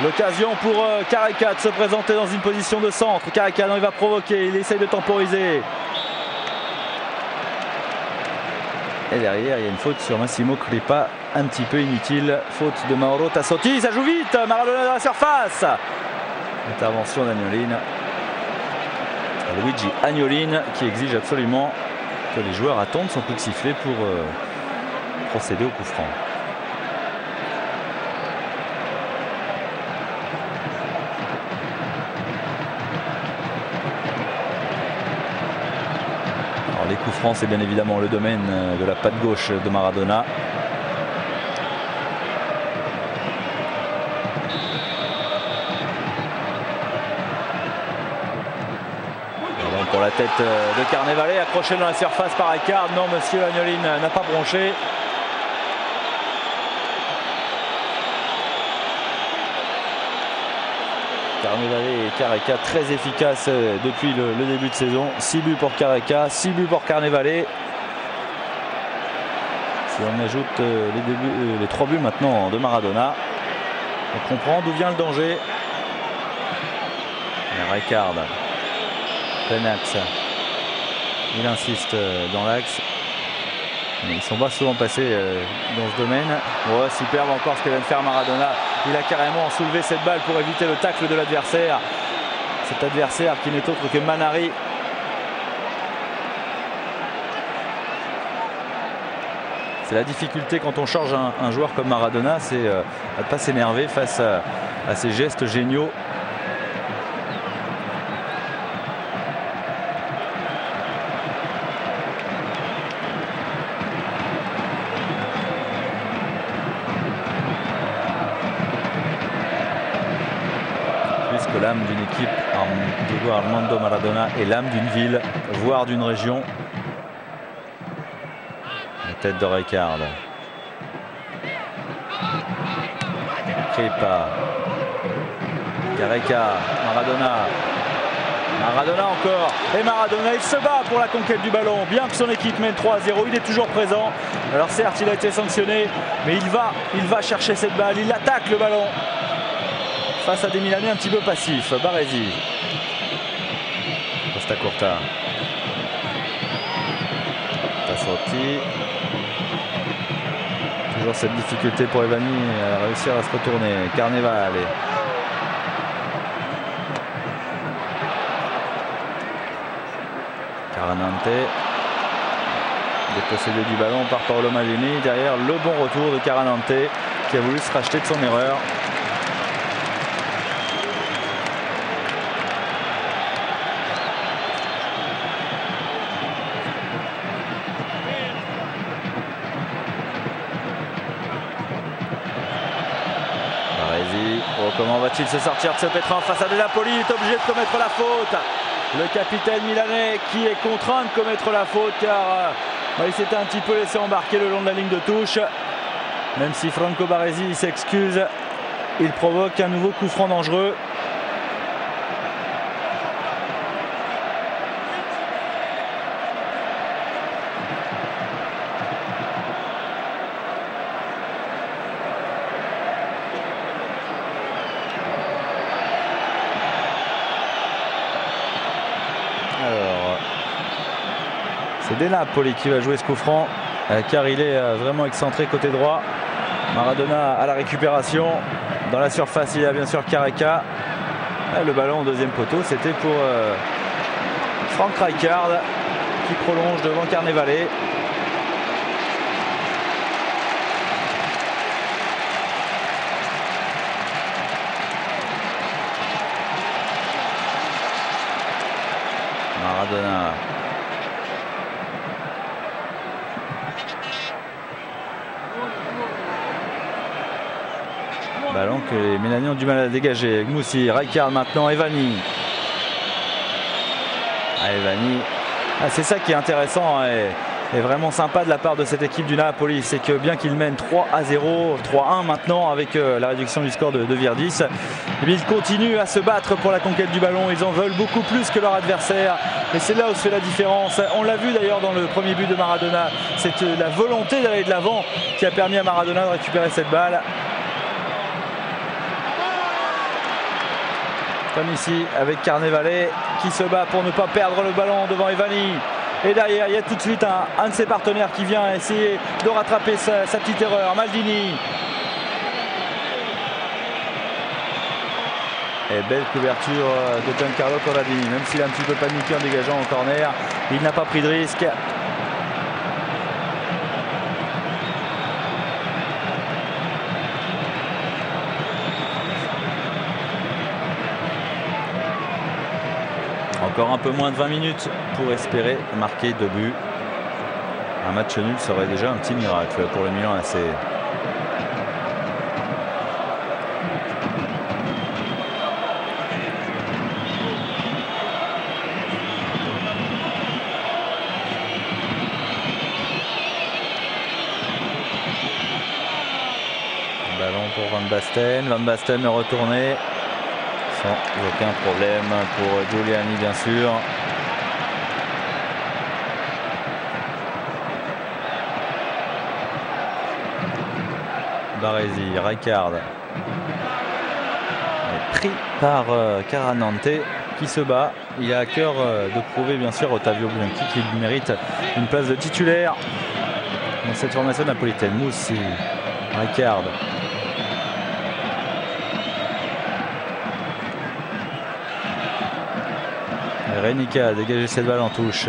L'occasion pour Careca de se présenter dans une position de centre. Careca, non, il va provoquer, il essaye de temporiser. Et derrière, il y a une faute sur Massimo Crippa, un petit peu inutile. Faute de Mauro Tassotti, ça joue vite. Maradona dans la surface. Intervention d'Agnolin. Luigi Agnolin qui exige absolument que les joueurs attendent son coup de sifflet pour procéder au coup franc. Alors, les coups francs, c'est bien évidemment le domaine de la patte gauche de Maradona. Pour la tête de Carnevale, accroché dans la surface par Rijkaard. Non, monsieur Agnolin n'a pas bronché. Carnevale et Careca très efficaces depuis le début de saison. 6 buts pour Careca, 6 buts pour Carnevale. Si on ajoute les 3 buts maintenant de Maradona, on comprend d'où vient le danger. Rijkaard. Plein axe. Il insiste dans l'axe. Ils ne sont pas souvent passés dans ce domaine. Ouais, superbe encore ce que vient de faire Maradona. Il a carrément soulevé cette balle pour éviter le tacle de l'adversaire. Cet adversaire qui n'est autre que Manari. C'est la difficulté quand on charge un joueur comme Maradona, c'est de ne pas s'énerver face à ces gestes géniaux. L'âme d'une équipe, Diego Armando Maradona est l'âme d'une ville, voire d'une région. La tête de Rijkaard. Crippa. Careca. Maradona encore. Et Maradona, il se bat pour la conquête du ballon. Bien que son équipe mène 3-0, il est toujours présent. Alors certes, il a été sanctionné, mais il va chercher cette balle. Il attaque le ballon. Face à des Milanais un petit peu passifs. Baresi. Costa Curta. Tassotti. Toujours cette difficulté pour Evani à réussir à se retourner. Carnevale. Caranante. Dépossédé du ballon par Paolo Maldini. Derrière le bon retour de Caranante qui a voulu se racheter de son erreur. Oh, comment va-t-il se sortir de ce pétrin face à De Napoli? Il est obligé de commettre la faute. Le capitaine milanais qui est contraint de commettre la faute car il s'était un petit peu laissé embarquer le long de la ligne de touche. Même si Franco Baresi s'excuse, il provoque un nouveau coup franc dangereux. C'est De Napoli qui va jouer ce coup franc car il est vraiment excentré côté droit. Maradona à la récupération. Dans la surface, il y a bien sûr Careca. Le ballon au deuxième poteau, c'était pour Frank Rijkaard qui prolonge devant Carnevale. Maradona. Ballon que les Milaniens ont du mal à dégager. Moussi, Rijkaard maintenant, Evani. Evani. C'est ça qui est intéressant et vraiment sympa de la part de cette équipe du Napoli. C'est que bien qu'ils mènent 3-0, 3-1 maintenant avec la réduction du score de Virdis, ils continuent à se battre pour la conquête du ballon. Ils en veulent beaucoup plus que leur adversaire. Et c'est là où se fait la différence. On l'a vu d'ailleurs dans le premier but de Maradona. C'est la volonté d'aller de l'avant qui a permis à Maradona de récupérer cette balle. Comme ici avec Carnevale qui se bat pour ne pas perdre le ballon devant Evani. Et derrière, il y a tout de suite un de ses partenaires qui vient essayer de rattraper sa petite erreur. Maldini. Et belle couverture de Giancarlo Corradini, même s'il a un petit peu paniqué en dégageant en corner, il n'a pas pris de risque. Encore un peu moins de 20 minutes pour espérer marquer 2 buts. Un match nul serait déjà un petit miracle pour le Milan AC. Ballon pour Van Basten. Van Basten retourné. Sans aucun problème pour Giuliani, bien sûr. Baresi, Rijkaard est pris par Caranante qui se bat. Il a à cœur de prouver bien sûr Ottavio Bianchi qu'il mérite une place de titulaire dans cette formation napolitaine. Moussi, Rijkaard. Reinica a dégagé cette balle en touche.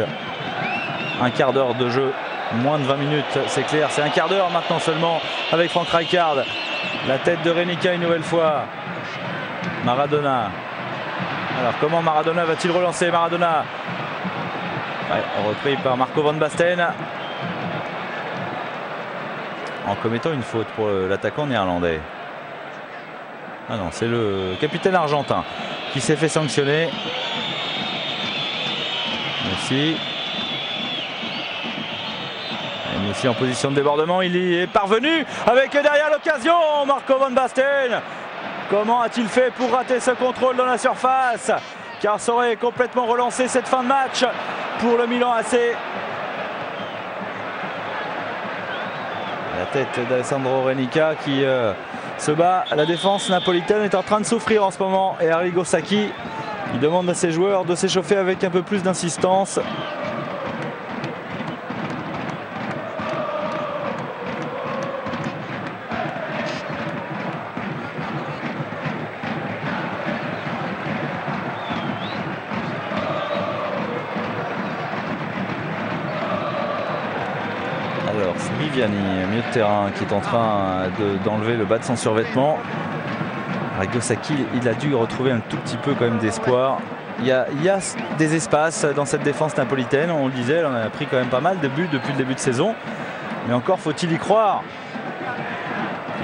Un quart d'heure de jeu, moins de 20 minutes, c'est clair. C'est un quart d'heure maintenant seulement avec Frank Rijkaard. La tête de Reinica une nouvelle fois. Maradona. Alors comment Maradona va-t-il relancer? Maradona. Ouais, repris par Marco Van Basten. En commettant une faute pour l'attaquant néerlandais. Ah non, c'est le capitaine argentin qui s'est fait sanctionner. Messi. Et Messi en position de débordement, il y est parvenu avec derrière l'occasion Marco Van Basten. Comment a-t-il fait pour rater ce contrôle dans la surface? Car ça aurait complètement relancé cette fin de match pour le Milan AC. La tête d'Alessandro Reinica qui se bat. La défense napolitaine est en train de souffrir en ce moment. Et Arrigo Sacchi, il demande à ses joueurs de s'échauffer avec un peu plus d'insistance. Alors, c'est Viviani, milieu de terrain, qui est en train d'enlever le bas de son survêtement. Arrigo Sacchi, il a dû retrouver un tout petit peu quand même d'espoir. Il y a des espaces dans cette défense napolitaine. On le disait, on a pris quand même pas mal de buts depuis le début de saison. Mais encore faut-il y croire.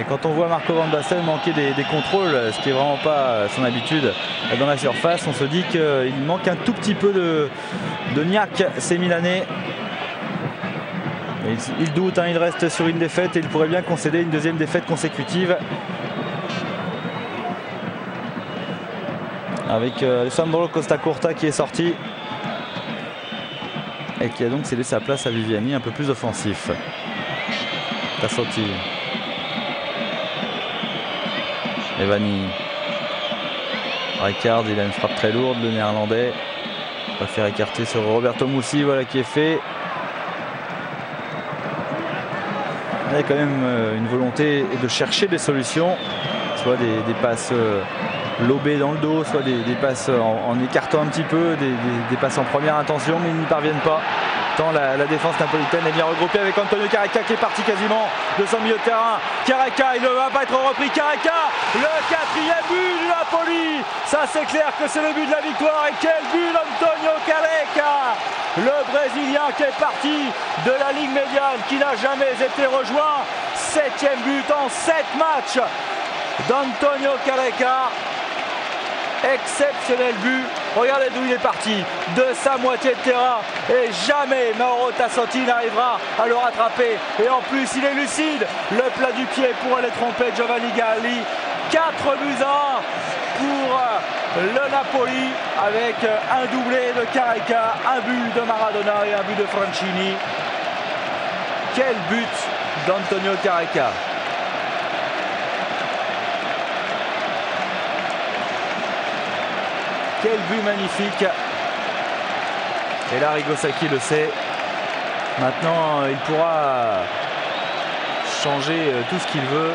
Et quand on voit Marco Van Basten manquer des contrôles, ce qui n'est vraiment pas son habitude dans la surface, on se dit qu'il manque un tout petit peu de niaque, ces Milanais. Il doute, hein, il reste sur une défaite et il pourrait bien concéder une deuxième défaite consécutive. Avec Alessandro Costa Curta qui est sorti et qui a donc cédé sa place à Viviani, un peu plus offensif. Tassotti. Evani. Rijkaard, il a une frappe très lourde, le néerlandais. On va faire écarter sur Roberto Musi, voilà qui est fait. Il y a quand même une volonté de chercher des solutions, soit des passes lobées dans le dos, soit des passes en écartant un petit peu, des passes en première intention, mais ils n'y parviennent pas. Tant la défense napolitaine est bien regroupée avec Antonio Careca qui est parti quasiment de son milieu de terrain. Careca, il ne va pas être repris. Careca, le 4e but du Napoli. Ça, c'est clair que c'est le but de la victoire. Et quel but d'Antonio Careca, le Brésilien qui est parti de la ligne médiane, qui n'a jamais été rejoint. 7e but en 7 matchs d'Antonio Careca. Exceptionnel but. Regardez d'où il est parti, de sa moitié de terrain, et jamais Mauro Tassotti n'arrivera à le rattraper. Et en plus il est lucide, le plat du pied pour aller tromper Giovanni Galli. 4 buts à 1 pour le Napoli, avec un doublé de Careca, un but de Maradona et un but de Francini. Quel but d'Antonio Careca! Quel but magnifique. Et là, Arrigo Sacchi le sait. Maintenant, il pourra changer tout ce qu'il veut.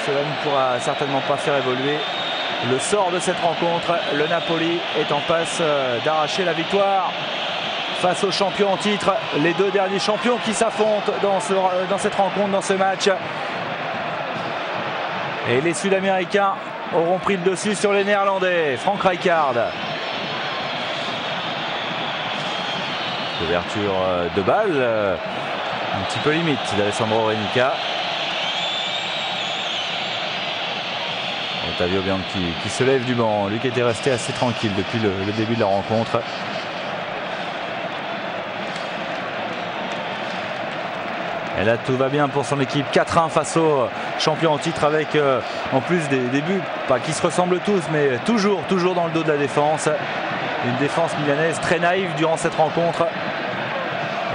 Cela ne pourra certainement pas faire évoluer le sort de cette rencontre. Le Napoli est en passe d'arracher la victoire face aux champions en titre. Les deux derniers champions qui s'affrontent dans cette rencontre, dans ce match. Et les Sud-Américains auront pris le dessus sur les Néerlandais. Frank Rijkaard. Ouverture de balle, un petit peu limite d'Alessandro Renica. Ottavio Bianchi qui se lève du banc, lui qui était resté assez tranquille depuis le début de la rencontre. Et là tout va bien pour son équipe. 4-1 face aux champions en titre avec en plus des buts pas qui se ressemblent tous, mais toujours dans le dos de la défense. Une défense milanaise très naïve durant cette rencontre.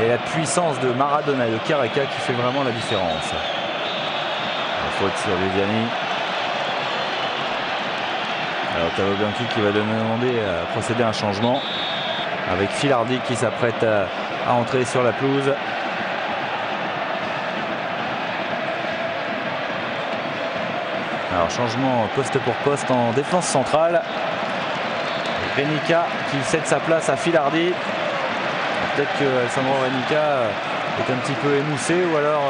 Et la puissance de Maradona et de Careca qui fait vraiment la différence. La faute sur Viviani. Alors Ottavio Bianchi qui va demander à procéder à un changement avec Filardi qui s'apprête à entrer sur la pelouse. Alors changement poste pour poste en défense centrale. Renica qui cède sa place à Filardi. Peut-être que Alessandro Renica est un petit peu émoussé ou alors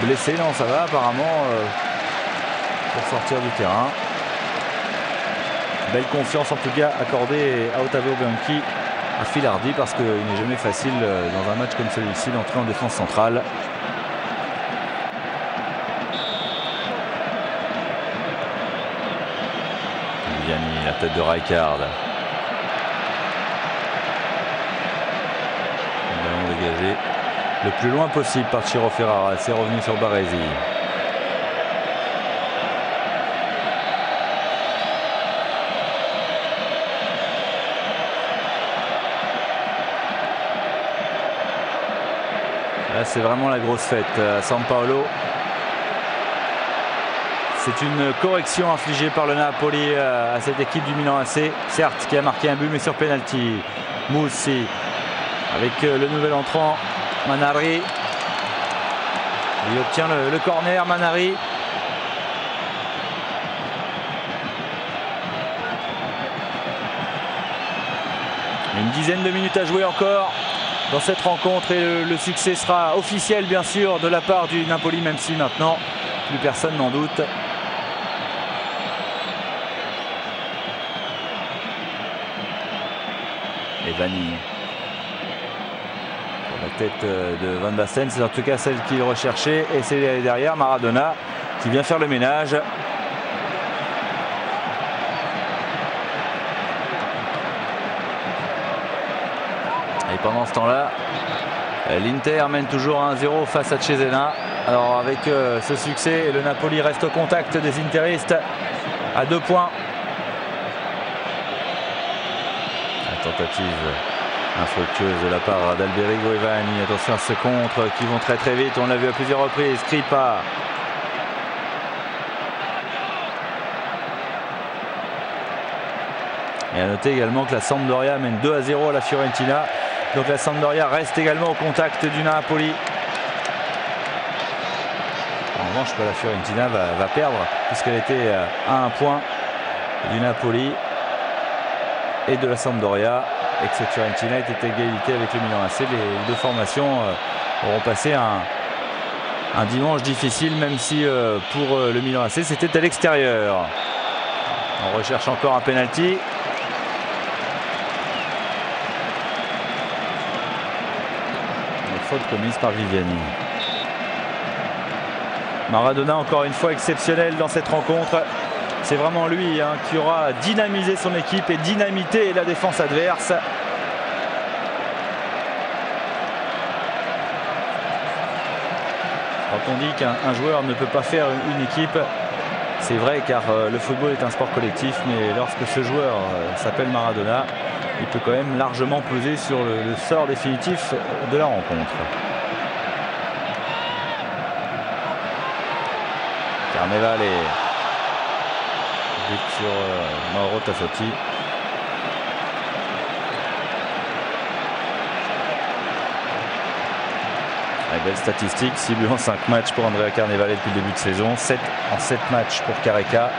blessé. Non, ça va apparemment pour sortir du terrain. Belle confiance en tout cas accordée à Ottavio Bianchi à Filardi parce qu'il n'est jamais facile dans un match comme celui-ci d'entrer en défense centrale. Viviani, la tête de Rijkaard. Dégagé le plus loin possible par Ciro Ferrara. C'est revenu sur Baresi. Là c'est vraiment la grosse fête à San Paolo. C'est une correction infligée par le Napoli à cette équipe du Milan AC. Certes qui a marqué un but mais sur penalty. Moussi avec le nouvel entrant Manari. Il obtient le corner. Manari. Une dizaine de minutes à jouer encore dans cette rencontre et le succès sera officiel bien sûr de la part du Napoli, même si maintenant plus personne n'en doute. Et Vanni. La tête de Van Basten, c'est en tout cas celle qu'il recherchait et c'est derrière Maradona qui vient faire le ménage. Et pendant ce temps-là, l'Inter mène toujours 1-0 face à Cesena. Alors avec ce succès, le Napoli reste au contact des interistes à 2 points. La tentative infructueuse de la part d'Alberigo et Vanni. Attention à ce contre qui vont très vite. On l'a vu à plusieurs reprises. Skripar. Et à noter également que la Sampdoria mène 2-0 à la Fiorentina. Donc la Sampdoria reste également au contact du Napoli. En revanche, la Fiorentina va perdre puisqu'elle était à 1 point du Napoli et de la Sampdoria. Et que cette Fiorentina était à égalité avec le Milan AC. Les deux formations auront passé un dimanche difficile, même si pour le Milan AC c'était à l'extérieur. On recherche encore un penalty. Une faute commise par Viviani. Maradona encore une fois exceptionnel dans cette rencontre. C'est vraiment lui qui aura dynamisé son équipe et dynamité la défense adverse. Quand on dit qu'un joueur ne peut pas faire une équipe, c'est vrai car le football est un sport collectif, mais lorsque ce joueur s'appelle Maradona, il peut quand même largement peser sur le sort définitif de la rencontre. Carnevale but sur Mauro Tassotti. Belle statistique, 6 buts en 5 matchs pour Andrea Carnevale depuis le début de saison, 7 en 7 matchs pour Careca.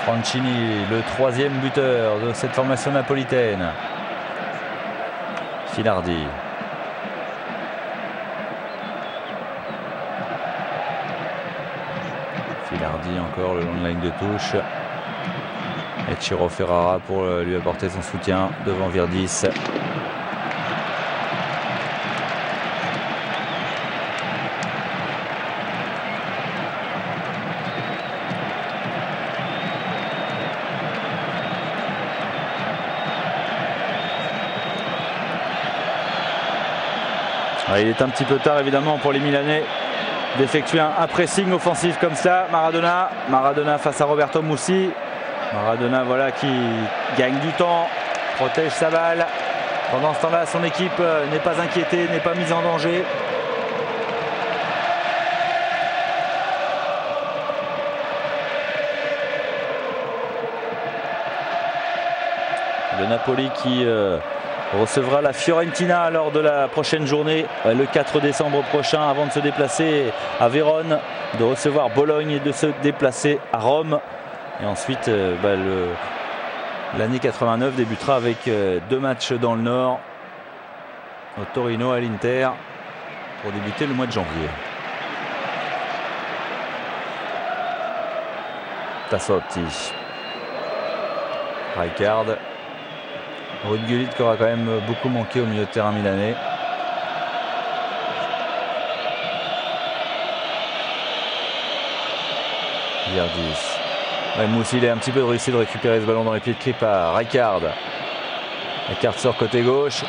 Francini, le 3e buteur de cette formation napolitaine. Filardi. Filardi encore le long de la ligne de touche. Et Ciro Ferrara pour lui apporter son soutien devant Virdis. Il est un petit peu tard évidemment pour les Milanais d'effectuer un pressing offensif comme ça. Maradona face à Roberto Mussi. Maradona voilà qui gagne du temps, protège sa balle. Pendant ce temps-là, son équipe n'est pas inquiétée, n'est pas mise en danger. Le Napoli qui recevra la Fiorentina lors de la prochaine journée, le 4 décembre prochain, avant de se déplacer à Vérone, de recevoir Bologne et de se déplacer à Rome. Et ensuite, l'année 89 débutera avec 2 matchs dans le Nord, au Torino, à l'Inter, pour débuter le mois de janvier. Tassotti. Rijkaard. Ruud Gullit qui aura quand même beaucoup manqué au milieu de terrain milanais. Virdis. Moussi, il a un petit peu réussi de récupérer ce ballon dans les pieds de Crippa. Rijkaard. Rijkaard sort côté gauche.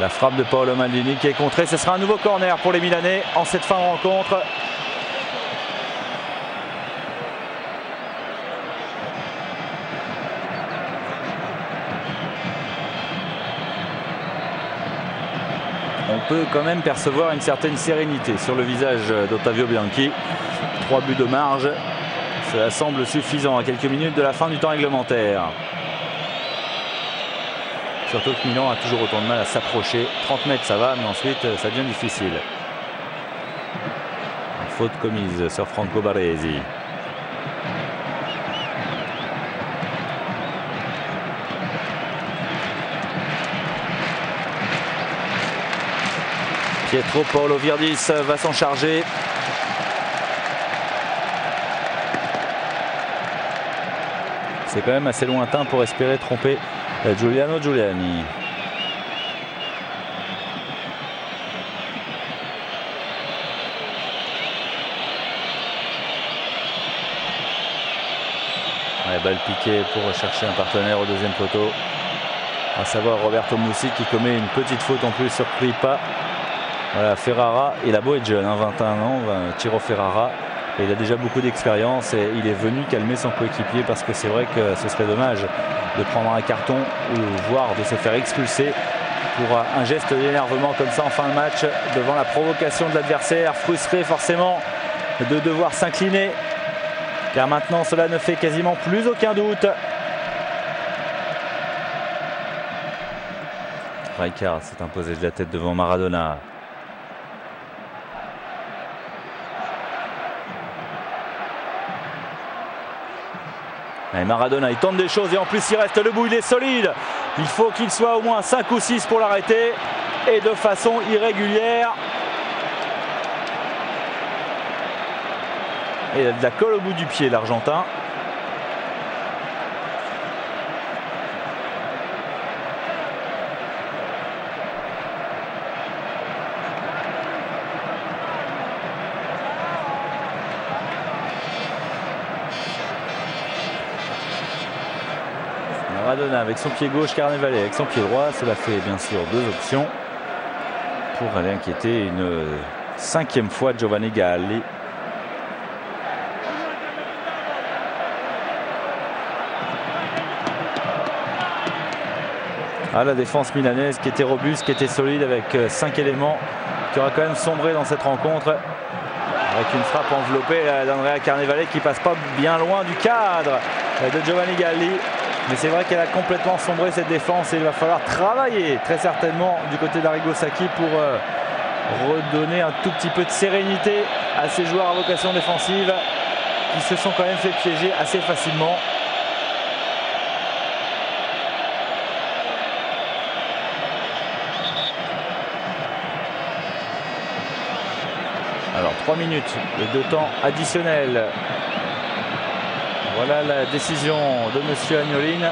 La frappe de Paolo Maldini qui est contrée. Ce sera un nouveau corner pour les Milanais en cette fin de rencontre. On peut quand même percevoir une certaine sérénité sur le visage d'Ottavio Bianchi. 3 buts de marge, cela semble suffisant à quelques minutes de la fin du temps réglementaire. Surtout que Milan a toujours autant de mal à s'approcher. 30 mètres ça va, mais ensuite ça devient difficile. Faute commise sur Franco Baresi. Pietro Paolo Virdis va s'en charger. C'est quand même assez lointain pour espérer tromper Giuliano Giuliani. Ouais, balle piquée pour chercher un partenaire au deuxième poteau. À savoir Roberto Mussi qui commet une petite faute en plus sur Crippa. Voilà, Ferrara, il a beau être jeune, 21 ans, Ciro Ferrara, et il a déjà beaucoup d'expérience et il est venu calmer son coéquipier parce que c'est vrai que ce serait dommage de prendre un carton ou voire de se faire expulser pour un geste d'énervement comme ça en fin de match devant la provocation de l'adversaire, frustré forcément de devoir s'incliner car maintenant cela ne fait quasiment plus aucun doute. Rijkaard s'est imposé de la tête devant Maradona. Et Maradona il tente des choses et en plus il reste debout, il est solide. Il faut qu'il soit au moins 5 ou 6 pour l'arrêter et de façon irrégulière. Et il a de la colle au bout du pied l'Argentin. Maradona avec son pied gauche, Carnevale avec son pied droit. Cela fait bien sûr 2 options pour aller inquiéter une 5e fois Giovanni Galli. Ah, la défense milanaise qui était robuste, qui était solide avec 5 éléments, qui aura quand même sombré dans cette rencontre. avec une frappe enveloppée d'Andrea Carnevale qui passe pas bien loin du cadre de Giovanni Galli. Mais c'est vrai qu'elle a complètement sombré cette défense et il va falloir travailler très certainement du côté d'Arrigo Sacchi pour redonner un tout petit peu de sérénité à ces joueurs à vocation défensive qui se sont quand même fait piéger assez facilement. Alors 3 minutes de temps additionnel. Voilà la décision de monsieur Agnolin.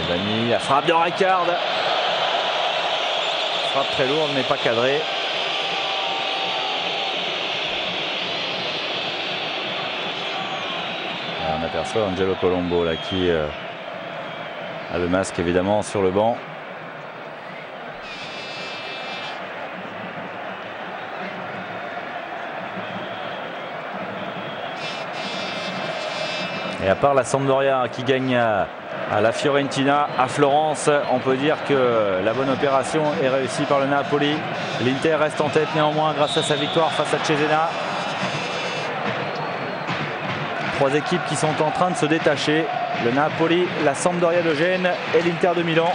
Evani, la frappe de Rijkaard. Frappe très lourde mais pas cadrée. On aperçoit Angelo Colombo là, qui a le masque évidemment sur le banc. Et à part la Sampdoria qui gagne à la Fiorentina, à Florence, on peut dire que la bonne opération est réussie par le Napoli. L'Inter reste en tête néanmoins grâce à sa victoire face à Cesena. 3 équipes qui sont en train de se détacher. Le Napoli, la Sampdoria de Gênes et l'Inter de Milan.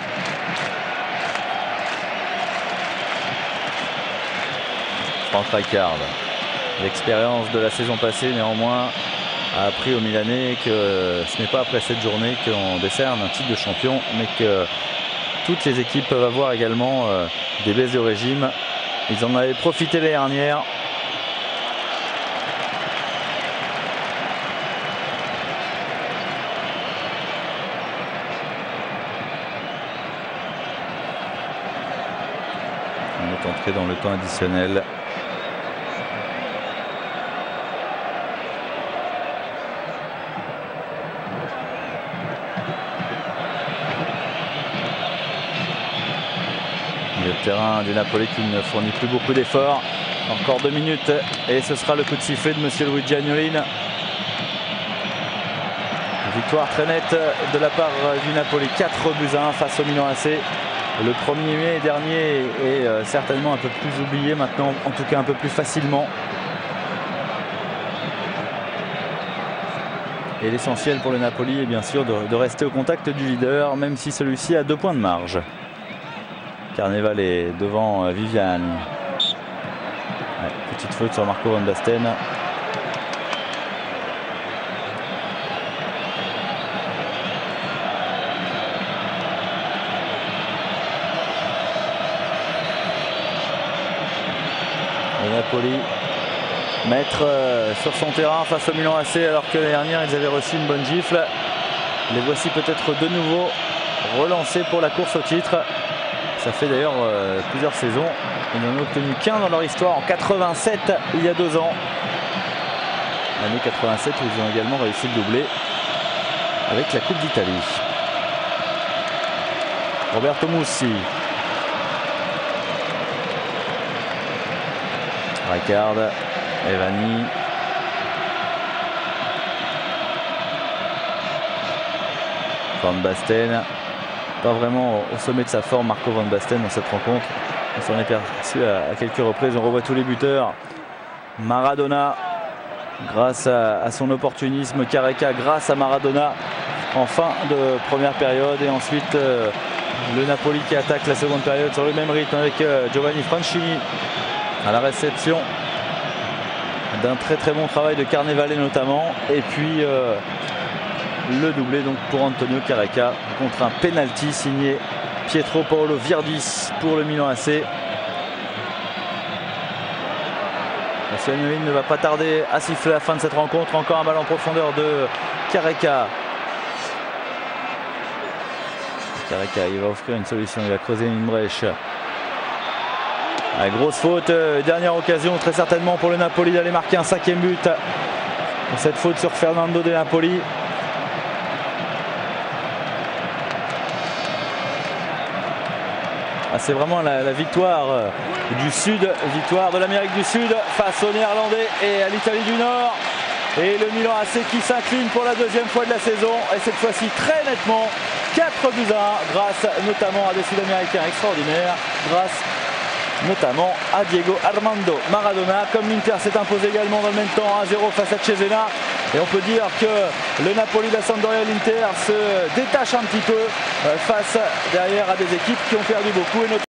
Franck Rijkaard, l'expérience de la saison passée néanmoins a appris aux Milanais que ce n'est pas après cette journée qu'on décerne un titre de champion, mais que toutes les équipes peuvent avoir également des baisses de régime. Ils en avaient profité l'année dernière. On est entré dans le temps additionnel. Le terrain du Napoli qui ne fournit plus beaucoup d'efforts. Encore 2 minutes et ce sera le coup de sifflet de monsieur Luigi Agnolin. Victoire très nette de la part du Napoli, 4-1 face au Milan AC. Le 1er mai dernier est certainement un peu plus oublié maintenant, en tout cas un peu plus facilement. Et l'essentiel pour le Napoli est bien sûr de rester au contact du leader, même si celui-ci a 2 points de marge. Carnevale est devant Viviani. Ouais, petite faute sur Marco Van Basten. Le Napoli maître sur son terrain face au Milan AC alors que l'année dernière ils avaient reçu une bonne gifle. Les voici peut-être de nouveau relancés pour la course au titre. Ça fait d'ailleurs plusieurs saisons. Ils n'en ont obtenu qu'un dans leur histoire en 87, il y a 2 ans. L'année 87 où ils ont également réussi le doublé avec la Coupe d'Italie. Roberto Mussi. Rijkaard, Evani. Van Basten. Pas vraiment au sommet de sa forme Marco Van Basten dans cette rencontre. On s'en est perçu à quelques reprises. On revoit tous les buteurs. Maradona grâce à son opportunisme. Careca grâce à Maradona en fin de première période. Et ensuite le Napoli qui attaque la seconde période sur le même rythme avec Giovanni Francini à la réception d'un très bon travail de Carnevale notamment. Et puis le doublé donc pour Antonio Careca contre un penalty signé Pietro Paolo Virdis pour le Milan AC. Monsieur Agnolin ne va pas tarder à siffler la fin de cette rencontre. Encore un ballon en profondeur de Careca. Careca, il va offrir une solution, il va creuser une brèche. Ah, grosse faute, dernière occasion très certainement pour le Napoli d'aller marquer un 5e but. Cette faute sur Fernando De Napoli. Ah, c'est vraiment la victoire du Sud, victoire de l'Amérique du Sud face aux Néerlandais et à l'Italie du Nord. Et le Milan AC qui s'incline pour la 2e fois de la saison et cette fois-ci très nettement 4-1 grâce notamment à des Sud-Américains extraordinaires. grâce notamment à Diego Armando Maradona. Comme l'Inter s'est imposé également dans le même temps 1-0 face à Cesena. Et on peut dire que le Napoli, la Sampdoria et l'Inter se détachent un petit peu face derrière à des équipes qui ont perdu beaucoup. Et